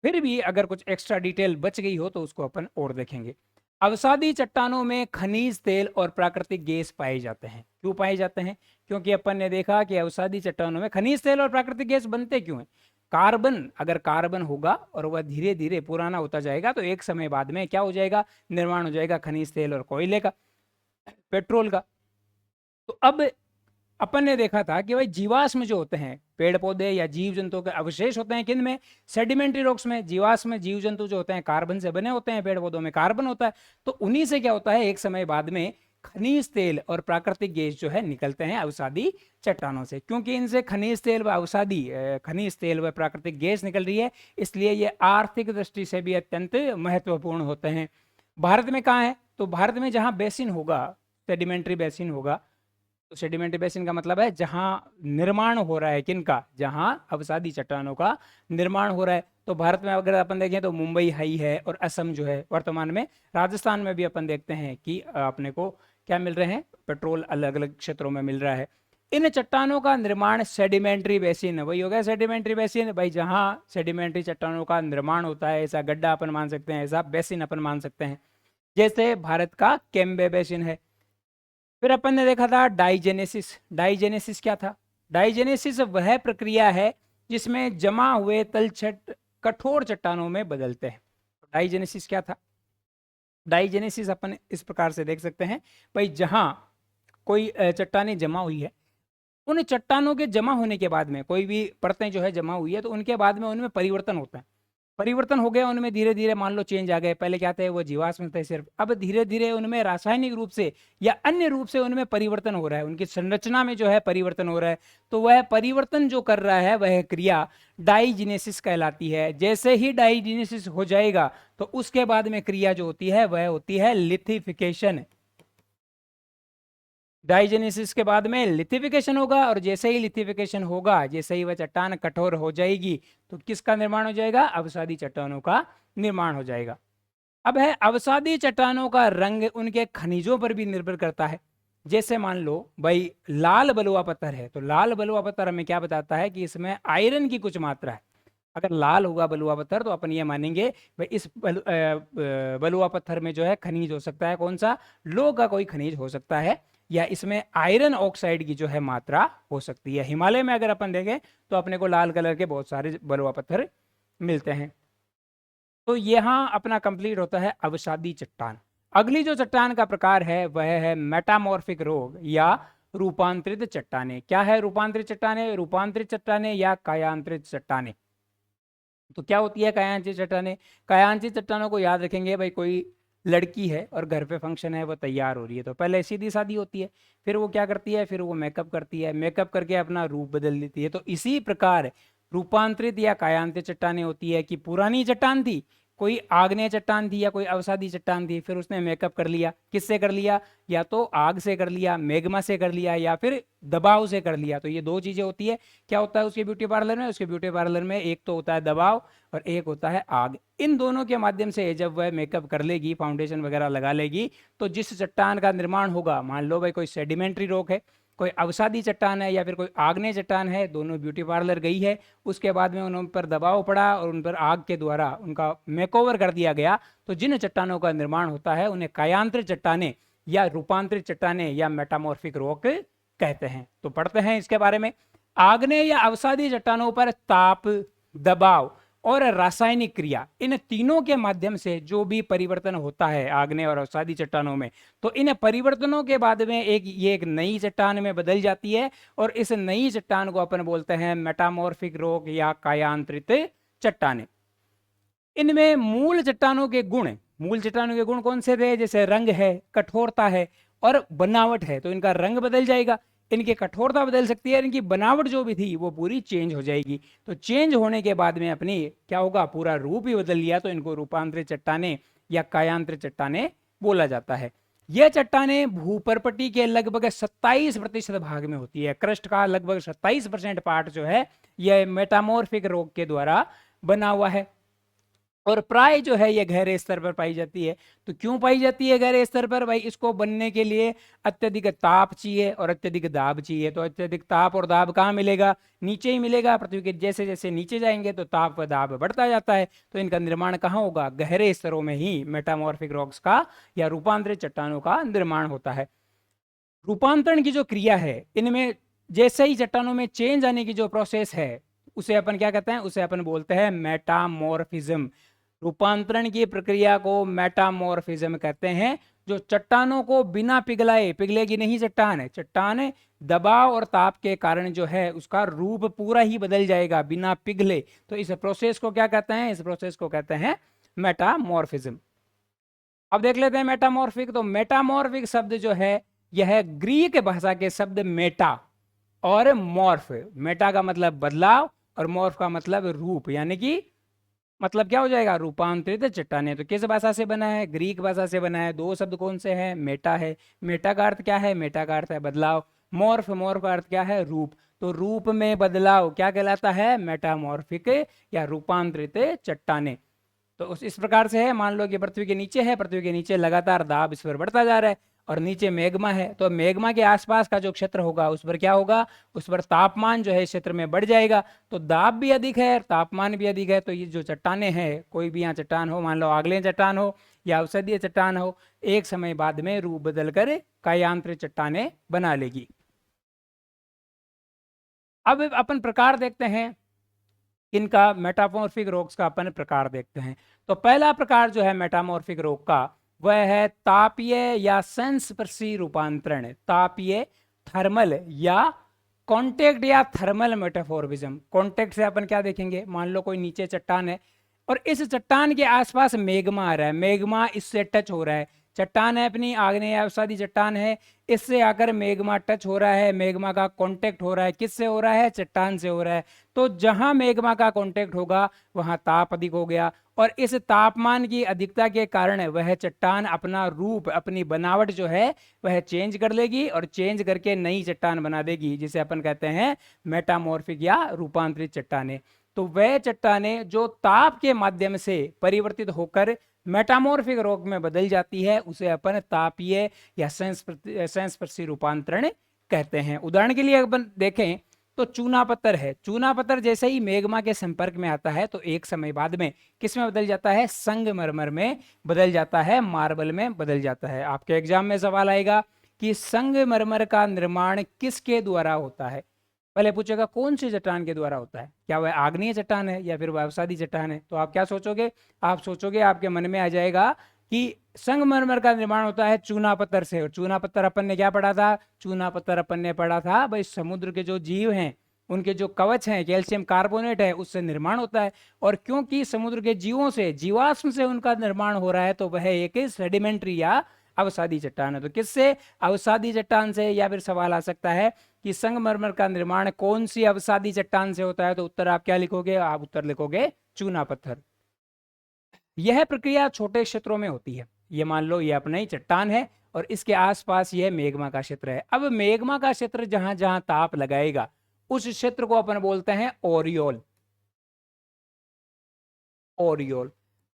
फिर भी अगर कुछ एक्स्ट्रा डिटेल बच गई हो तो उसको अपन और देखेंगे। अवसादी चट्टानों में खनिज तेल और प्राकृतिक गैस पाए जाते हैं। क्यों पाए जाते हैं? क्योंकि अपन ने देखा कि अवसादी चट्टानों में खनिज तेल और प्राकृतिक गैस बनते क्यों हैं? कार्बन, अगर कार्बन होगा और वह धीरे धीरे पुराना होता जाएगा तो एक समय बाद में क्या हो जाएगा? निर्माण हो जाएगा खनिज तेल और कोयले का, पेट्रोल का। तो अब अपन ने देखा था कि भाई जीवाश्म जो होते हैं, पेड़ पौधे या जीव जंतुओं के अवशेष होते हैं किन में? सेडिमेंट्री रॉक्स में। जीवाश्म, जीव जंतु जो होते हैं कार्बन से बने होते हैं, पेड़ पौधों में कार्बन होता है। तो उन्हीं से क्या होता है? एक समय बाद में खनिज तेल और प्राकृतिक गैस जो है निकलते हैं अवसादी चट्टानों से। क्योंकि इनसे खनिज तेल व अवसादी खनिज तेल व प्राकृतिक गैस निकल रही है, इसलिए ये आर्थिक दृष्टि से भी अत्यंत महत्वपूर्ण होते हैं। भारत में कहाँ है? तो भारत में जहाँ बेसिन होगा, सेडिमेंट्री बेसिन होगा, तो सेडिमेंट्री बेसिन का मतलब है जहां निर्माण हो रहा है किनका? जहां अवसादी चट्टानों का निर्माण हो रहा है। तो भारत में अगर अपन देखें तो मुंबई हाई है और असम जो है वर्तमान में, राजस्थान में भी अपन देखते हैं कि अपने को क्या मिल रहे हैं? पेट्रोल अलग अलग क्षेत्रों में मिल रहा है। इन चट्टानों का निर्माण सेडिमेंट्री बेसिन, वही हो गया सेडिमेंट्री बेसिन भाई, जहां सेडिमेंट्री चट्टानों का निर्माण होता है। ऐसा गड्ढा अपन मान सकते हैं, ऐसा बेसिन अपन मान सकते हैं। जैसे भारत का केम्बे बेसिन है। फिर अपन ने देखा था डाइजेनेसिस। डाइजेनेसिस क्या था? डाइजेनेसिस वह प्रक्रिया है जिसमें जमा हुए तलछट कठोर चट्टानों में बदलते हैं। डाइजेनेसिस क्या था? डाइजेनेसिस अपन इस प्रकार से देख सकते हैं भाई, जहां कोई चट्टानें जमा हुई है, उन चट्टानों के जमा होने के बाद में, कोई भी परतें जो है जमा हुई है, तो उनके बाद में उनमें परिवर्तन होता है। परिवर्तन हो गया उनमें, धीरे धीरे मान लो चेंज आ गए। पहले क्या थे? वो जीवाश्म थे सिर्फ, अब धीरे धीरे उनमें रासायनिक रूप से या अन्य रूप से उनमें परिवर्तन हो रहा है, उनकी संरचना में जो है परिवर्तन हो रहा है। तो वह परिवर्तन जो कर रहा है वह क्रिया डाइजेनेसिस कहलाती है। जैसे ही डाइजेनेसिस हो जाएगा तो उसके बाद में क्रिया जो होती है वह होती है लिथिफिकेशन। डाइजेनेसिस के बाद में लिथिफिकेशन होगा, और जैसे ही लिथिफिकेशन होगा, जैसे ही वह चट्टान कठोर हो जाएगी, तो किसका निर्माण हो जाएगा? अवसादी चट्टानों का निर्माण हो जाएगा। अब है अवसादी चट्टानों का रंग उनके खनिजों पर भी निर्भर करता है। जैसे मान लो भाई लाल बलुआ पत्थर है, तो लाल बलुआ पत्थर हमें क्या बताता है कि इसमें आयरन की कुछ मात्रा है। अगर लाल होगा बलुआ पत्थर, तो अपन ये मानेंगे भाई इस बलुआ पत्थर में जो है खनिज हो सकता है, कौन सा? लोह का कोई खनिज हो सकता है, या इसमें आयरन ऑक्साइड की जो है मात्रा हो सकती है। हिमालय में अगर अपन देखें तो अपने को लाल कलर के बहुत सारे बलुआ पत्थर मिलते हैं। तो यहाँ अपना कंप्लीट होता है अवसादी चट्टान। अगली जो चट्टान का प्रकार है वह है मेटामॉर्फिक रोग या रूपांतरित चट्टाने। क्या है रूपांतरित चट्टाने? रूपांतरित चट्टाने या कायांतरित चट्टाने। तो क्या होती है कायांतरित चट्टाने? कायांतरित चट्टानों को याद रखेंगे भाई, कोई लड़की है और घर पे फंक्शन है, वो तैयार हो रही है, तो पहले सीधी सादी होती है, फिर वो क्या करती है, फिर वो मेकअप करती है, मेकअप करके अपना रूप बदल लेती है। तो इसी प्रकार रूपांतरित या कायांतरित चट्टानें होती है कि पुरानी चट्टान थी, कोई आग्नेय चट्टान थी या कोई अवसादी चट्टान थी, फिर उसने मेकअप कर लिया। किससे कर लिया? या तो आग से कर लिया, मैग्मा से कर लिया, या फिर दबाव से कर लिया। तो ये दो चीजें होती है। क्या होता है उसके ब्यूटी पार्लर में? उसके ब्यूटी पार्लर में एक तो होता है दबाव और एक होता है आग। इन दोनों के माध्यम से जब वह मेकअप कर लेगी, फाउंडेशन वगैरह लगा लेगी, तो जिस चट्टान का निर्माण होगा, मान लो भाई कोई सेडिमेंट्री रॉक है, कोई अवसादी चट्टान है, या फिर कोई आग्नेय चट्टान है, दोनों ब्यूटी पार्लर गई है, उसके बाद में उन पर दबाव पड़ा और उन पर आग के द्वारा उनका मेकओवर कर दिया गया, तो जिन चट्टानों का निर्माण होता है उन्हें कायांतरित चट्टाने या रूपांतरित चट्टाने या मेटामॉर्फिक रॉक कहते हैं। तो पढ़ते हैं इसके बारे में। आग्नेय या अवसादी चट्टानों पर ताप, दबाव और रासायनिक क्रिया, इन तीनों के माध्यम से जो भी परिवर्तन होता है आग्नेय और अवसादी चट्टानों में, तो इन परिवर्तनों के बाद में ये एक नई चट्टान में बदल जाती है, और इस नई चट्टान को अपन बोलते हैं मेटामॉर्फिक रॉक या कायांतरित चट्टाने। इनमें मूल चट्टानों के गुण कौन से थे? जैसे रंग है, कठोरता है और बनावट है। तो इनका रंग बदल जाएगा, इनकी कठोरता बदल सकती है, इनकी बनावट जो भी थी वो पूरी चेंज हो जाएगी। तो चेंज होने के बाद में अपनी क्या होगा, पूरा रूप ही बदल लिया, तो इनको रूपांतरित चट्टाने या कायांतरित चट्टाने बोला जाता है। यह चट्टाने भूपर्पटी के लगभग 27% भाग में होती है। क्रस्ट का लगभग 27% पार्ट जो है यह मेटामॉर्फिक रॉक के द्वारा बना हुआ है, और प्राय जो है ये गहरे स्तर पर पाई जाती है। तो क्यों पाई जाती है गहरे स्तर पर? भाई इसको बनने के लिए अत्यधिक ताप चाहिए और अत्यधिक दाब चाहिए। तो अत्यधिक ताप और दाब कहाँ मिलेगा? नीचे ही मिलेगा। पृथ्वी के जैसे जैसे नीचे जाएंगे तो ताप व दाब बढ़ता जाता है। तो इनका निर्माण कहाँ होगा? गहरे स्तरों में ही मेटामॉर्फिक रॉक्स का या रूपांतरित चट्टानों का निर्माण होता है। रूपांतरण की जो क्रिया है, इनमें जैसे ही चट्टानों में चेंज आने की जो प्रोसेस है, उसे अपन क्या कहते हैं? उसे अपन बोलते हैं मेटामॉर्फिज्म। रूपांतरण की प्रक्रिया को मेटामॉर्फिज्म कहते हैं। जो चट्टानों को बिना पिघलाए, पिघलेगी नहीं चट्टान, चट्टान दबाव और ताप के कारण जो है उसका रूप पूरा ही बदल जाएगा बिना पिघले। तो इस प्रोसेस को क्या कहते हैं? इस प्रोसेस को कहते हैं मेटामॉर्फिज्म। अब देख लेते हैं मेटामॉर्फिक। तो मेटामॉर्फिक शब्द जो है यह ग्रीक भाषा के शब्द मेटा और मॉर्फ। मेटा का मतलब बदलाव और मॉर्फ का मतलब रूप, यानी कि मतलब क्या हो जाएगा? रूपांतरित चट्टाने। तो किस भाषा से बना है? ग्रीक भाषा से बना है। दो शब्द कौन से हैं? मेटा है। मेटा का अर्थ क्या है? मेटा का अर्थ है बदलाव। मॉर्फ, मॉर्फ का अर्थ क्या है? रूप। तो रूप में बदलाव क्या कहलाता है? मेटामॉर्फिक या रूपांतरित चट्टाने। तो इस प्रकार से है। मान लो कि पृथ्वी के नीचे है, पृथ्वी के नीचे लगातार दाब इस पर बढ़ता जा रहा है, और नीचे मैग्मा है। तो मैग्मा के आसपास का जो क्षेत्र होगा उस पर क्या होगा? उस पर तापमान जो है क्षेत्र में बढ़ जाएगा। तो दाब भी अधिक है, तापमान भी अधिक है। तो ये जो चट्टाने हैं, कोई भी यहाँ चट्टान हो, मान लो आग्नेय चट्टान हो या अवसादीय चट्टान हो, एक समय बाद में रूप बदल कर कायांतरित चट्टाने बना लेगी। अब अपन प्रकार देखते हैं इनका, मेटामॉर्फिक रॉक्स का अपन प्रकार देखते हैं। तो पहला प्रकार जो है मेटामॉर्फिक रॉक का, वह है तापीय या संस्पर्शी रूपांतरण। तापीय, थर्मल या कांटेक्ट या थर्मल मेटामॉर्फिज्म। कांटेक्ट से अपन क्या देखेंगे? मान लो कोई नीचे चट्टान है और इस चट्टान के आसपास मैग्मा आ रहा है, मैग्मा इससे टच हो रहा है। चट्टान है अपनी, आग्नेय अवसादी चट्टान है, इससे आकर मैग्मा टच हो रहा है, मैग्मा का कांटेक्ट हो रहा है, किससे हो रहा है, चट्टान से हो रहा है। तो जहां मैग्मा का कांटेक्ट होगा वहां ताप अधिक हो गया, और इस तापमान की अधिकता के कारण वह चट्टान अपना रूप, अपनी बनावट जो है वह चेंज कर लेगी, और चेंज करके नई चट्टान बना देगी, जिसे अपन कहते हैं मेटामॉर्फिक या रूपांतरित चट्टानें। तो वह चट्टानें जो ताप के माध्यम से परिवर्तित होकर मेटामॉर्फिक रॉक में बदल जाती है, उसे अपन तापीय या संस्पर्शी रूपांतरण कहते हैं। उदाहरण के लिए अपन देखें तो चूना पत्थर है, चूना पत्थर जैसे ही मैग्मा के संपर्क में आता है तो एक समय बाद में किस में बदल जाता है, संगमरमर में बदल जाता है, मार्बल में बदल जाता है। आपके एग्जाम में सवाल आएगा कि संगमरमर का निर्माण किसके द्वारा होता है, पहले पूछेगा कौन सी चट्टान के द्वारा होता है, क्या वह आग्नेय चट्टान है या फिर वह अवसादी चट्टान है। तो आप क्या सोचोगे, आप सोचोगे, आपके मन में आ जाएगा कि संगमरमर का निर्माण होता है चूना पत्थर से। और चूना पत्थर अपन ने क्या पढ़ा था, चूना पत्थर अपन ने पढ़ा था भाई समुद्र के जो जीव हैं उनके जो कवच हैं, कैल्शियम कार्बोनेट है, उससे निर्माण होता है। और क्योंकि समुद्र के जीवों से, जीवाश्म से उनका निर्माण हो रहा है, तो वह एक सेडिमेंट्री या अवसादी चट्टान है। तो किससे, अवसादी चट्टान से। या फिर सवाल आ सकता है कि संगमरमर का निर्माण कौन सी अवसादी चट्टान से होता है, तो उत्तर आप क्या लिखोगे, आप उत्तर लिखोगे चूना पत्थर। यह प्रक्रिया छोटे क्षेत्रों में होती है। ये मान लो ये अपना ही चट्टान है और इसके आसपास यह मैग्मा का क्षेत्र है। अब मैग्मा का क्षेत्र जहां जहां ताप लगाएगा उस क्षेत्र को अपन बोलते हैं ओरियोल। ओरियोल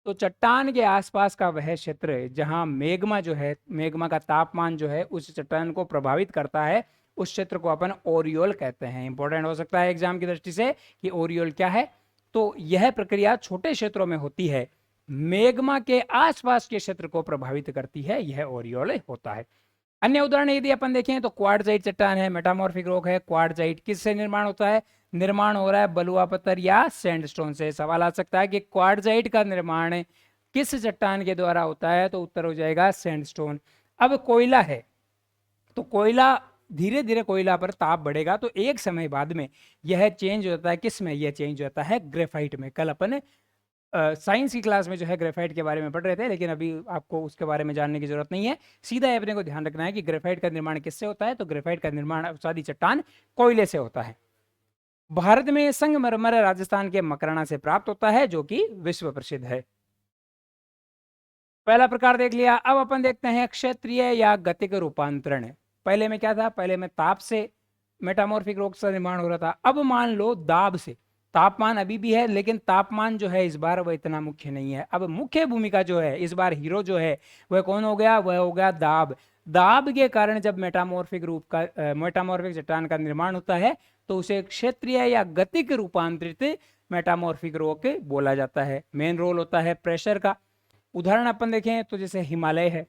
तो चट्टान के आसपास का वह क्षेत्र जहां मैग्मा जो है, मैग्मा का तापमान जो है उस चट्टान को प्रभावित करता है, उस क्षेत्र को अपन ओरियोल कहते हैं। इंपॉर्टेंट हो सकता है एग्जाम की दृष्टि से कि ओरियोल क्या है। तो यह प्रक्रिया छोटे क्षेत्रों में होती है, मैग्मा के आसपास के क्षेत्र को प्रभावित करती है, यह ओरियोल होता है। अन्य उदाहरण यदि अपन देखें तो क्वार्टजाइट चट्टान है, मेटामॉर्फिक रॉक है। क्वार्टजाइट किससे निर्माण होता है, निर्माण हो रहा है बलुआ पत्थर या सैंडस्टोन से। सवाल आ सकता है कि क्वार्टजाइट का निर्माण किस चट्टान के द्वारा होता है, तो उत्तर हो जाएगा सैंडस्टोन। अब कोयला है, तो कोयला धीरे धीरे कोयला पर ताप बढ़ेगा तो एक समय बाद में यह चेंज होता है, किस में, यह चेंज होता है ग्रेफाइट में। कल अपन साइंस की क्लास में जो है ग्रेफाइट के बारे में पढ़ रहे थे, लेकिन अभी आपको उसके बारे में जानने की जरूरत नहीं है। सीधा अपने को ध्यान रखना है कि ग्रेफाइट का निर्माण किससे होता है, तो ग्रेफाइट का निर्माण अवसादी चट्टान कोयले से होता है। भारत में संगमरमर राजस्थान के मकराना से प्राप्त होता है, जो कि विश्व प्रसिद्ध है। पहला प्रकार देख लिया। अब अपन देखते हैं क्षेत्रीय या गतिक रूपांतरण। पहले में क्या था, पहले में ताप से मेटामॉर्फिक रॉक का निर्माण हो रहा था। अब मान लो दाब से, तापमान अभी भी है लेकिन तापमान जो है इस बार वह इतना मुख्य नहीं है। अब मुख्य भूमिका जो है इस बार हीरो जो है वह कौन हो गया, वह हो गया दाब। दाब के कारण जब मेटामॉर्फिक रूप का मेटामॉर्फिक चट्टान का निर्माण होता है तो उसे क्षेत्रीय या गतिक रूपांतरित मेटामॉर्फिक रॉक बोला जाता है। मेन रोल होता है प्रेशर का। उदाहरण अपन देखें तो जैसे हिमालय है,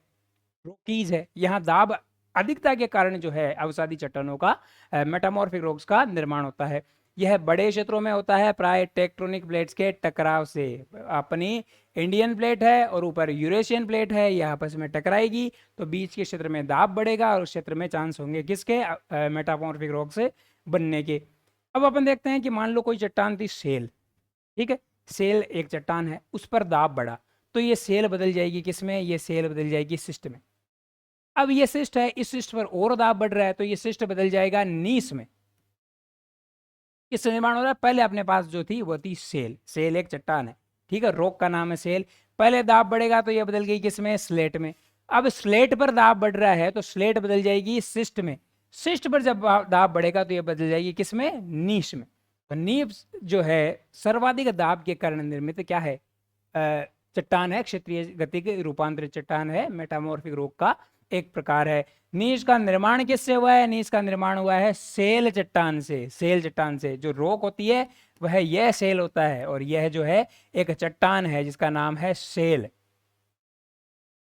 रॉकीज है, यहाँ दाब अधिकता के कारण जो है अवसादी चट्टानों का मेटामॉर्फिक रॉक्स का निर्माण होता है। यह बड़े क्षेत्रों में होता है प्राय टेक्टोनिक प्लेट्स के टकराव से। अपनी इंडियन प्लेट है और ऊपर यूरेशियन प्लेट है, यह आपस में टकराएगी तो बीच के क्षेत्र में दाब बढ़ेगा और उस क्षेत्र में चांस होंगे किसके, मेटामॉर्फिक रॉक से बनने के। अब अपन देखते हैं कि मान लो कोई चट्टान थी सेल, ठीक है, सेल एक चट्टान है, उस पर दाब बढ़ा तो ये सेल बदल जाएगी किसमें, ये सेल बदल जाएगी सिस्ट में। अब ये सिस्ट है, इस सिस्ट पर और दाब बढ़ रहा है तो ये सिस्ट बदल जाएगा नीस में। किससे निर्माण हो रहा है, पहले अपने पास जो थी वो थी सेल। सेल एक चट्टान है, ठीक है, रॉक का नाम है सेल। पहले दाब बढ़ेगा तो ये बदल गई किसमें, स्लेट में। अब स्लेट पर दाब बढ़ रहा है तो स्लेट बदल जाएगी सिस्ट में। सिस्ट पर जब दाब बढ़ेगा तो ये बदल जाएगी किसमें, नीस में। तो नीस जो है सर्वाधिक दाब के कारण निर्मित क्या है, चट्टान है, क्षेत्रीय गतिक रूपांतरित चट्टान है, मेटामॉर्फिक रॉक का एक प्रकार है। नीच का निर्माण किससे हुआ है, नीच का निर्माण हुआ है सेल चट्टान से। सेल चट्टान से जो रॉक होती है वह यह सेल होता है और यह जो है एक चट्टान है जिसका नाम है सेल।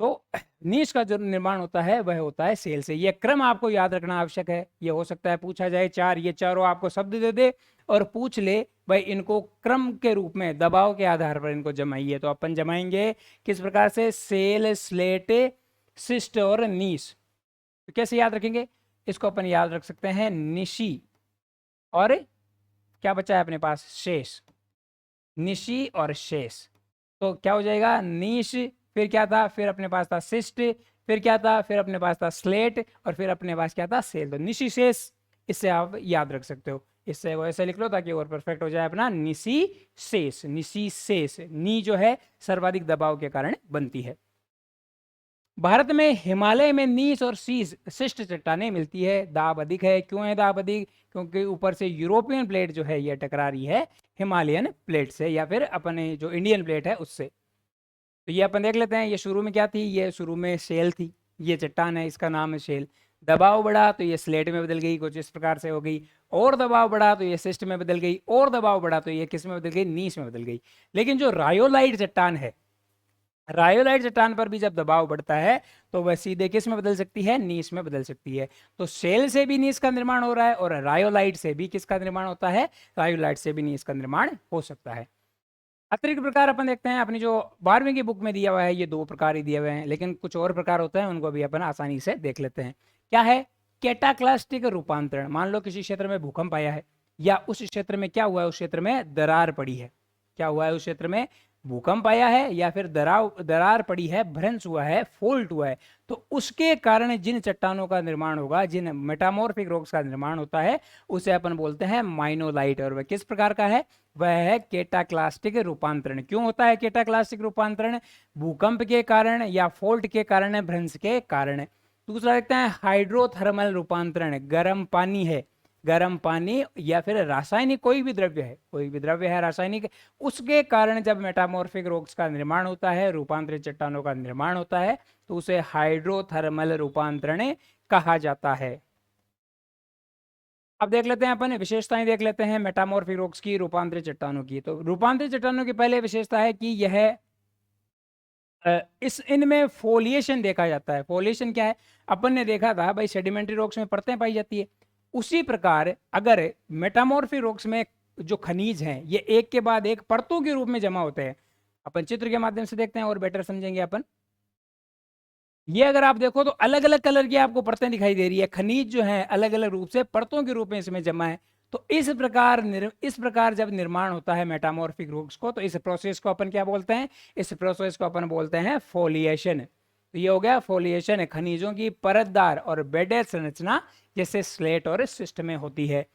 तो नीच का जो निर्माण होता है वह होता है सेल से। यह क्रम आपको याद रखना आवश्यक है। यह हो सकता है पूछा जाए चार, ये चारों आपको शब्द दे दे और पूछ ले भाई इनको क्रम के रूप में दबाव के आधार पर इनको जमाइए। तो अपन जमाएंगे किस प्रकार से, सेल, स्लेट, सिस्ट और नीस। तो कैसे याद रखेंगे, इसको अपन याद रख सकते हैं निशी और क्या बचा है अपने पास, शेष। निशी और शेष। तो क्या हो जाएगा, नीश, फिर क्या था, फिर अपने पास था सिस्ट, फिर क्या था, फिर अपने पास था स्लेट, और फिर अपने पास क्या था, सेल। तो निशी शेष इससे आप याद रख सकते हो, इससे वो ऐसे लिख लो ताकि और परफेक्ट हो जाए अपना। निशी शेष, निशी शेष, नी जो है सर्वाधिक दबाव के कारण बनती है। भारत में हिमालय में नीस और शीश शिष्ट चट्टानें मिलती है। दाब अधिक है, क्यों है दाब अधिक? क्योंकि ऊपर से यूरोपियन प्लेट जो है ये टकरा रही है हिमालयन प्लेट से, या फिर अपने जो इंडियन प्लेट है उससे। तो ये अपन देख लेते हैं, ये शुरू में क्या थी, ये शुरू में शेल थी, ये चट्टान है, इसका नाम है शेल। दबाव बढ़ा तो ये स्लेट में बदल गई, कुछ इस प्रकार से हो गई। और दबाव बढ़ा तो ये सिस्ट में बदल गई, और दबाव बढ़ा तो ये किस में बदल गई, नीस में बदल गई। लेकिन जो रायोलाइट चट्टान है, रायोलाइट चट्टान पर भी जब दबाव बढ़ता है तो वह सीधे किस में बदल सकती है, नीस में बदल सकती है। तो शेल से भी नीस का निर्माण हो रहा है, और रायोलाइट से भी किसका निर्माण होता है, रायोलाइट से भी नीस का निर्माण हो सकता है। अतिरिक्त प्रकार अपन देखते हैं, अपनी जो 12वीं की बुक में दिया हुआ है ये 2 प्रकार ही दिए हुए हैं, लेकिन कुछ और प्रकार होते हैं, उनको भी अपन आसानी से देख लेते हैं। क्या है, कैटाक्लास्टिक रूपांतरण। मान लो किसी क्षेत्र में भूकंप आया है, या उस क्षेत्र में क्या हुआ है, उस क्षेत्र में दरार पड़ी है। क्या हुआ है, उस क्षेत्र में भूकंप आया है, या फिर दरार पड़ी है, भ्रंश हुआ है, फॉल्ट हुआ है। तो उसके कारण जिन चट्टानों का निर्माण होगा, जिन मेटामॉर्फिक रॉक्स का निर्माण होता है, उसे अपन बोलते हैं माइनोलाइट। और वह किस प्रकार का है, वह है कैटाक्लास्टिक रूपांतरण। क्यों होता है कैटाक्लास्टिक रूपांतरण? भूकंप के कारण, या फॉल्ट के कारण, भ्रंश के कारण। दूसरा देखते हैं हाइड्रोथर्मल रूपांतरण। गर्म पानी है, गर्म पानी या फिर रासायनिक कोई भी द्रव्य है, कोई भी द्रव्य है रासायनिक, उसके कारण जब मेटामॉर्फिक रॉक्स का निर्माण होता है, रूपांतरित चट्टानों का निर्माण होता है, तो उसे हाइड्रोथर्मल रूपांतरण कहा जाता है। अब देख लेते हैं अपन विशेषताएं, देख लेते हैं मेटामॉर्फिक रॉक्स की, रूपांतरित चट्टानों की। तो रूपांतरित चट्टानों की पहले विशेषता है कि यह इनमें फोलिएशन देखा जाता है। फोलिएशन क्या है, अपन ने देखा था भाई सेडिमेंट्री रॉक्स में परतें पाई जाती है, उसी प्रकार अगर मेटामॉर्फिक रॉक्स में जो खनिज हैं ये एक के बाद एक परतों के रूप में जमा होते हैं। अपन चित्र के माध्यम से देखते हैं और बेटर समझेंगे अपन। ये अगर आप देखो तो अलग अलग कलर की आपको परतें दिखाई दे रही है, खनिज जो है अलग अलग रूप से परतों के रूप में इसमें जमा है। तो इस प्रकार जब निर्माण होता है मेटामॉर्फिक रॉक्स को, तो इस प्रोसेस को अपन क्या बोलते हैं, इस प्रोसेस को अपन बोलते हैं फोलिएशन। तो ये हो गया फोलिएशन, खनिजों की परतदार और बेडेड संरचना जैसे स्लेट और सिस्ट में होती है।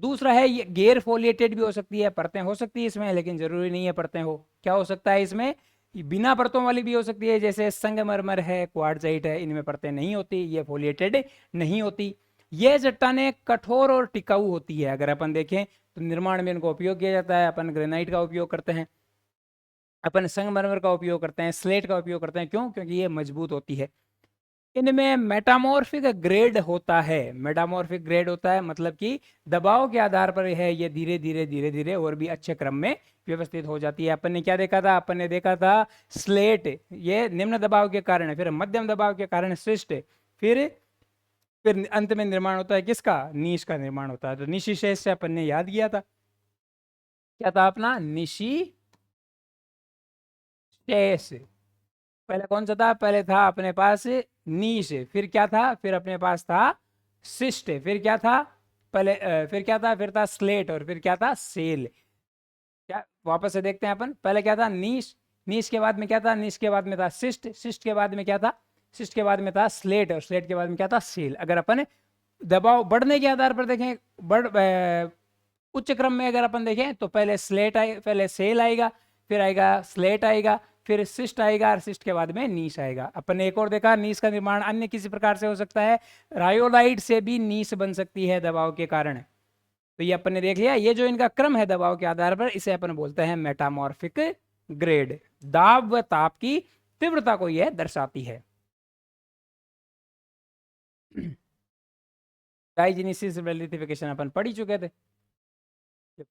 दूसरा है ये गैर फोलिएटेड भी हो सकती है, परतें हो सकती है इसमें, लेकिन जरूरी नहीं है परतें हो। क्या हो सकता है इसमें, बिना परतों वाली भी हो सकती है, जैसे संगमरमर है, क्वार्ट्जाइट है, इनमें परतें नहीं होती, ये फोलिएटेड नहीं होती। ये चट्टानें कठोर और टिकाऊ होती है। अगर अपन देखें तो निर्माण में इनको उपयोग किया जाता है, अपन ग्रेनाइट का उपयोग करते हैं, अपन संगमरमर का उपयोग करते हैं, स्लेट का उपयोग करते हैं। क्यों? क्योंकि ये मजबूत होती है। इनमें मेटामॉर्फिक ग्रेड होता है, मेटामॉर्फिक ग्रेड होता है मतलब कि दबाव के आधार पर है ये धीरे धीरे धीरे धीरे और भी अच्छे क्रम में व्यवस्थित हो जाती है। अपन ने क्या देखा था, अपन ने देखा था स्लेट, ये निम्न दबाव के कारण, फिर मध्यम दबाव के कारण शिष्ट, फिर अंत में निर्माण होता है किसका, नीश का निर्माण होता है। तो निशी शेष से अपन ने याद किया था, क्या था अपना, निशी शेष। पहले कौन सा था, पहले था अपने पास नीश, फिर क्या था, फिर अपने पास था सिस्ट, फिर क्या था, पहले फिर क्या था, फिर था स्लेट, और फिर क्या था, सेल। क्या, वापस से देखते हैं अपन, पहले क्या था, नीश, नीश के बाद में क्या था, नीश के बाद में था सिस्ट, सिस्ट के बाद में क्या था, सिस्ट के बाद में था स्लेट, और स्लेट के बाद में क्या था, सेल। अगर अपन दबाव बढ़ने के आधार पर देखें, उच्च क्रम में अगर अपन देखें तो पहले स्लेट आए, पहले सेल आएगा, फिर आएगा स्लेट आएगा, फिर सिस्ट आएगा, और सिस्ट के बाद में नीस आएगा। अपन ने एक और देखा, नीस का निर्माण अन्य किसी प्रकार से हो सकता है, रायोलाइट से भी नीस बन सकती है दबाव के कारण। तो ये अपन ने देख लिया, ये जो इनका क्रम है दबाव के आधार पर, इसे अपन बोलते हैं मेटामॉर्फिक ग्रेड। दाब व ताप की तीव्रता को यह दर्शाती है। डाइजेनेसिस वेलिडिफिकेशन अपन पढ़ ही चुके थे,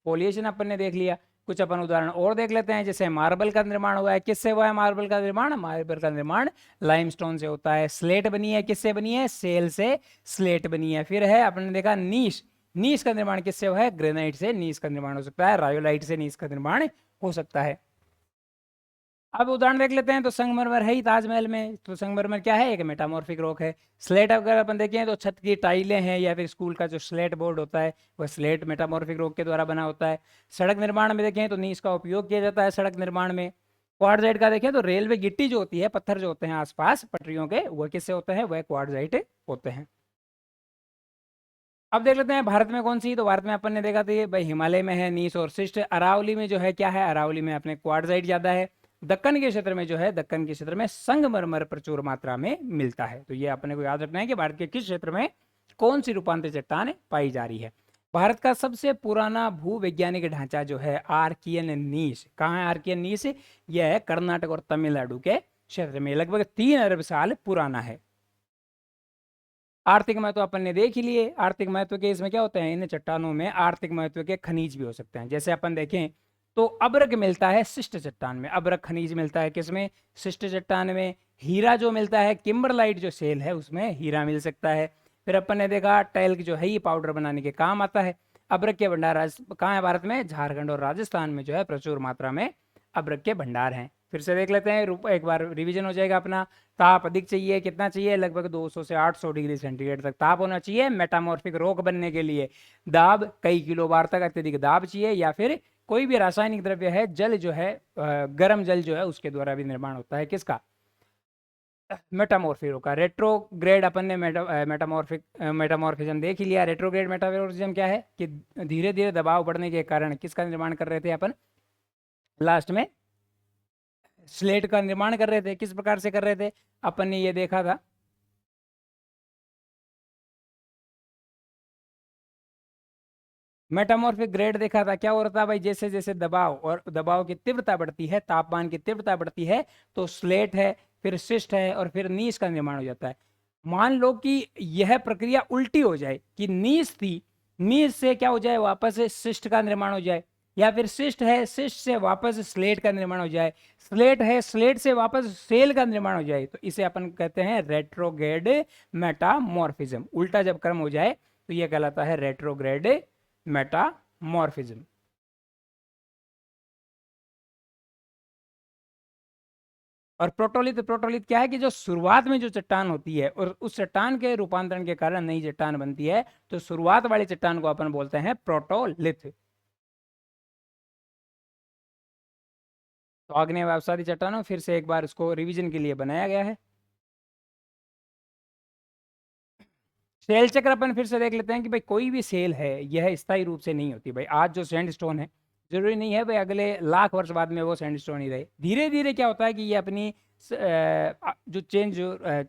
पोलिएशन अपन ने देख लिया। कुछ अपन उदाहरण और देख लेते हैं, जैसे मार्बल का निर्माण हुआ है, किससे हुआ है मार्बल का निर्माण, मार्बल का निर्माण लाइमस्टोन से होता है। स्लेट बनी है, किससे बनी है, सेल से स्लेट बनी है। फिर है अपन ने देखा नीश, नीश का निर्माण किससे हुआ है, ग्रेनाइट से नीश का निर्माण हो सकता है, रायोलाइट से नीश का निर्माण हो सकता है। अब उदाहरण देख लेते हैं, तो संगमरमर है ही ताजमहल में, तो संगमरमर क्या है, एक मेटामॉर्फिक रॉक है। स्लेट अगर अपन देखें तो छत की टाइलें हैं, या फिर स्कूल का जो स्लेट बोर्ड होता है वह स्लेट मेटामॉर्फिक रॉक के द्वारा बना होता है। सड़क निर्माण में देखें तो नीस का उपयोग किया जाता है सड़क निर्माण में। क्वार्टजाइट का देखें तो रेलवे गिट्टी जो होती है, पत्थर जो होते हैं आसपास पटरियों के, वह किससे होते हैं, वह क्वार्टजाइट होते हैं। अब देख लेते हैं भारत में कौन सी, तो भारत में अपन ने देखा था ये भाई हिमालय में है नीस और शिष्ट। अरावली में जो है क्या है, अरावली में अपने क्वार्टजाइट ज्यादा है। दक्कन के क्षेत्र में जो है, दक्कन के क्षेत्र में संगमरमर प्रचुर मात्रा में मिलता है। तो ये अपने को याद रखना है कि भारत के किस क्षेत्र में कौन सी रूपांतरित चट्टान पाई जा रही है। भारत का सबसे पुराना भूवैज्ञानिक ढांचा जो है आर्कियन नीस, कहाँ है आर्कियन नीस, यह है कर्नाटक और तमिलनाडु के क्षेत्र में, लगभग 3 अरब साल पुराना है। आर्थिक महत्व अपन ने देख ही लिए। आर्थिक महत्व के इसमें क्या होते हैं, इन चट्टानों में आर्थिक महत्व के खनिज भी हो सकते हैं। जैसे अपन देखें तो अब्रक मिलता है शिष्ट चट्टान में, अब्रक खनिज मिलता है किसमें, शिष्ट चट्टान में। हीरा जो मिलता है किम्बरलाइट जो सेल है उसमें हीरा मिल सकता है। फिर अपन ने देखा टैल्क जो है ये पाउडर बनाने के काम आता है। अब्रक के भंडार कहाँ है भारत में, झारखंड और राजस्थान में जो है प्रचुर मात्रा में अब्रक के भंडार हैं। फिर से देख लेते हैं, एक बार रिवीजन हो जाएगा अपना। ताप अधिक चाहिए, कितना चाहिए, लगभग 200 से 800 डिग्री सेंटीग्रेड तक ताप होना चाहिए मेटामॉर्फिक रॉक बनने के लिए। दाब कई किलो बार तक अत्यधिक दाब चाहिए, या फिर कोई भी रासायनिक द्रव्य है, जल जो है गर्म जल जो है उसके द्वारा भी निर्माण होता है किसका, मेटामॉर्फिक का। रेट्रोग्रेड अपन ने मेटामॉर्फिज्म देख ही लिया। रेट्रोग्रेड मेटामॉर्फिज्म क्या है कि धीरे धीरे दबाव बढ़ने के कारण किसका निर्माण कर रहे थे अपन, लास्ट में स्लेट का निर्माण कर रहे थे। किस प्रकार से कर रहे थे, अपन ने ये देखा था, मेटामॉर्फिक ग्रेड देखा था। क्या हो रहा था भाई, जैसे जैसे दबाव और दबाव की तीव्रता बढ़ती है, तापमान की तीव्रता बढ़ती है, तो स्लेट है, फिर शिस्ट है, और फिर नीस का निर्माण हो जाता है। मान लो कि यह प्रक्रिया उल्टी हो जाए कि नीस थी, नीस से क्या हो जाए, वापस शिस्ट का निर्माण हो जाए, या फिर शिस्ट है, शिस्ट से वापस स्लेट का निर्माण हो जाए, स्लेट है, स्लेट से वापस सेल का निर्माण हो जाए, तो इसे अपन कहते हैं रेट्रोग्रेड मेटामॉर्फिज्म। उल्टा जब क्रम हो जाए तो यह कहलाता है रेट्रोग्रेड मेटामॉर्फिज्म। और प्रोटोलिथ, प्रोटोलिथ क्या है कि जो शुरुआत में जो चट्टान होती है और उस चट्टान के रूपांतरण के कारण नई चट्टान बनती है, तो शुरुआत वाली चट्टान को अपन बोलते हैं प्रोटोलिथ। तो आग्नेय व अवसादी चट्टानों, फिर से एक बार इसको रिवीजन के लिए बनाया गया है। सेल चक्र अपन फिर से देख लेते हैं कि भाई कोई भी सेल है यह स्थायी रूप से नहीं होती। भाई आज जो सैंडस्टोन है, जरूरी नहीं है भाई अगले लाख वर्ष बाद में वो सैंडस्टोन ही रहे। धीरे धीरे क्या होता है कि ये अपनी जो चेंज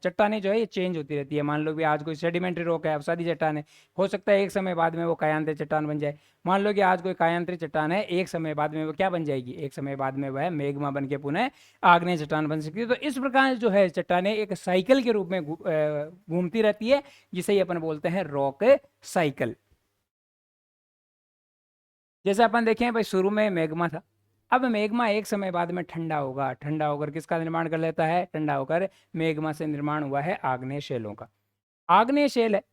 चट्टाने जो है ये चेंज होती रहती है। मान लो कि आज कोई सेडिमेंट्री रॉक है, अवसादी चट्टान है, हो सकता है एक समय बाद में वो कायांतरित चट्टान बन जाए। मान लो कि आज कोई कायांतरित चट्टान है, एक समय बाद में वो क्या बन जाएगी, एक समय बाद में वह मेग्मा बन के पुनः आग्नेय चट्टान बन सकती है। तो इस प्रकार जो है चट्टाने एक साइकिल के रूप में घूमती रहती है, जिसे ही अपन बोलते हैं रॉक साइकिल। जैसे अपन देखें भाई शुरू में मैग्मा था, अब मैग्मा एक समय बाद में ठंडा होगा, ठंडा होकर किसका निर्माण कर लेता है, ठंडा होकर मैग्मा से निर्माण हुआ है आग्नेय शैलों का। आग्नेय शैल है,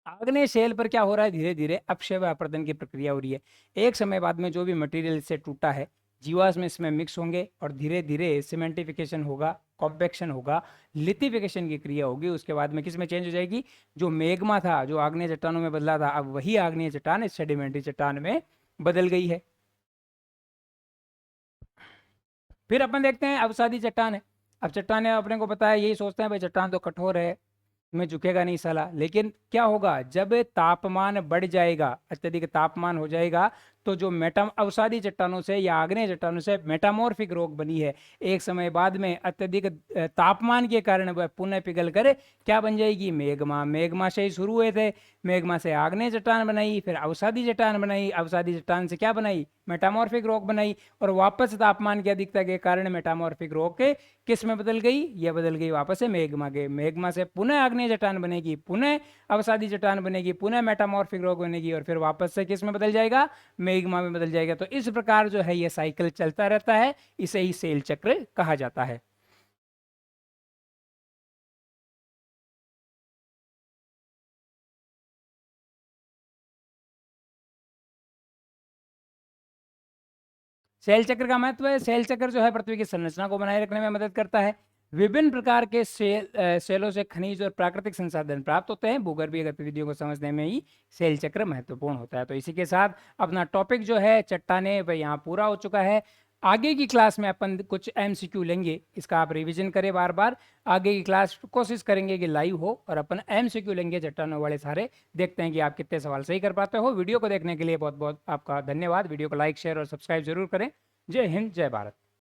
आग्नेय शैल पर क्या हो रहा है, धीरे धीरे अपक्षय व अपरदन की प्रक्रिया हो रही है। एक समय बाद में जो भी मटेरियल इससे टूटा है, जीवाश्म इसमें मिक्स होंगे और धीरे धीरे सीमेंटिफिकेशन होगा, कॉम्पैक्शन होगा, लिथिफिकेशन की क्रिया होगी। उसके बाद में किस में चेंज हो जाएगी, जो मैग्मा था, जो आग्नेय चट्टानों में बदला था, अब वही आग्नेय चट्टान इस सेडिमेंट्री चट्टान में बदल गई है। फिर अपन देखते हैं अवसादी चट्टान है। अब चट्टान है, अपने को पता है, यही सोचते हैं भाई चट्टान तो कठोर है, में झुकेगा नहीं साला। लेकिन क्या होगा, जब तापमान बढ़ जाएगा, अत्यधिक तापमान हो जाएगा, तो जो मेटा अवसादी चट्टानों से या आग्नेय चट्टानों से मेटामॉर्फिक रॉक बनी है, एक समय बाद में अत्यधिक तापमान के कारण वह पुनः पिघल कर क्या बन जाएगी, मेग्मा। मेग्मा से ही शुरू हुए थे, मेग्मा से आग्नेय चट्टान बनाई, फिर अवसादी चट्टान बनाई, अवसादी चट्टान से क्या बनाई, मेटामॉर्फिक रॉक बनाई, और वापस तापमान की अधिकता के कारण मेटामॉर्फिक रॉक किस में बदल गई, यह बदल गई वापस से मेग्मा के। मेग्मा से पुनः आग्नेय चट्टान बनेगी, पुनः अवसादी चट्टान बनेगी, पुनः मेटामॉर्फिक रॉक बनेगी, और फिर वापस से किस में बदल जाएगा, मेग्मा में बदल जाएगा। तो इस प्रकार जो है यह साइकिल चलता रहता है, इसे ही सेल चक्र कहा जाता है। सेल चक्र का महत्व है, सेल चक्र जो है पृथ्वी की संरचना को बनाए रखने में मदद करता है। विभिन्न प्रकार के सेलों से खनिज और प्राकृतिक संसाधन प्राप्त होते हैं। भूगर्भीय गतिविधियों को समझने में ही सेल चक्र महत्वपूर्ण होता है। तो इसी के साथ अपना टॉपिक जो है चट्टाने वह यहाँ पूरा हो चुका है। आगे की क्लास में अपन कुछ एमसीक्यू लेंगे, इसका आप रिवीजन करें बार बार। आगे की क्लास कोशिश करेंगे कि लाइव हो और अपन एमसीक्यू लेंगे चट्टानों वाले सारे, देखते हैं कि आप कितने सवाल सही कर पाते हो। वीडियो को देखने के लिए बहुत बहुत आपका धन्यवाद। वीडियो को लाइक शेयर और सब्सक्राइब जरूर करें। जय हिंद, जय भारत।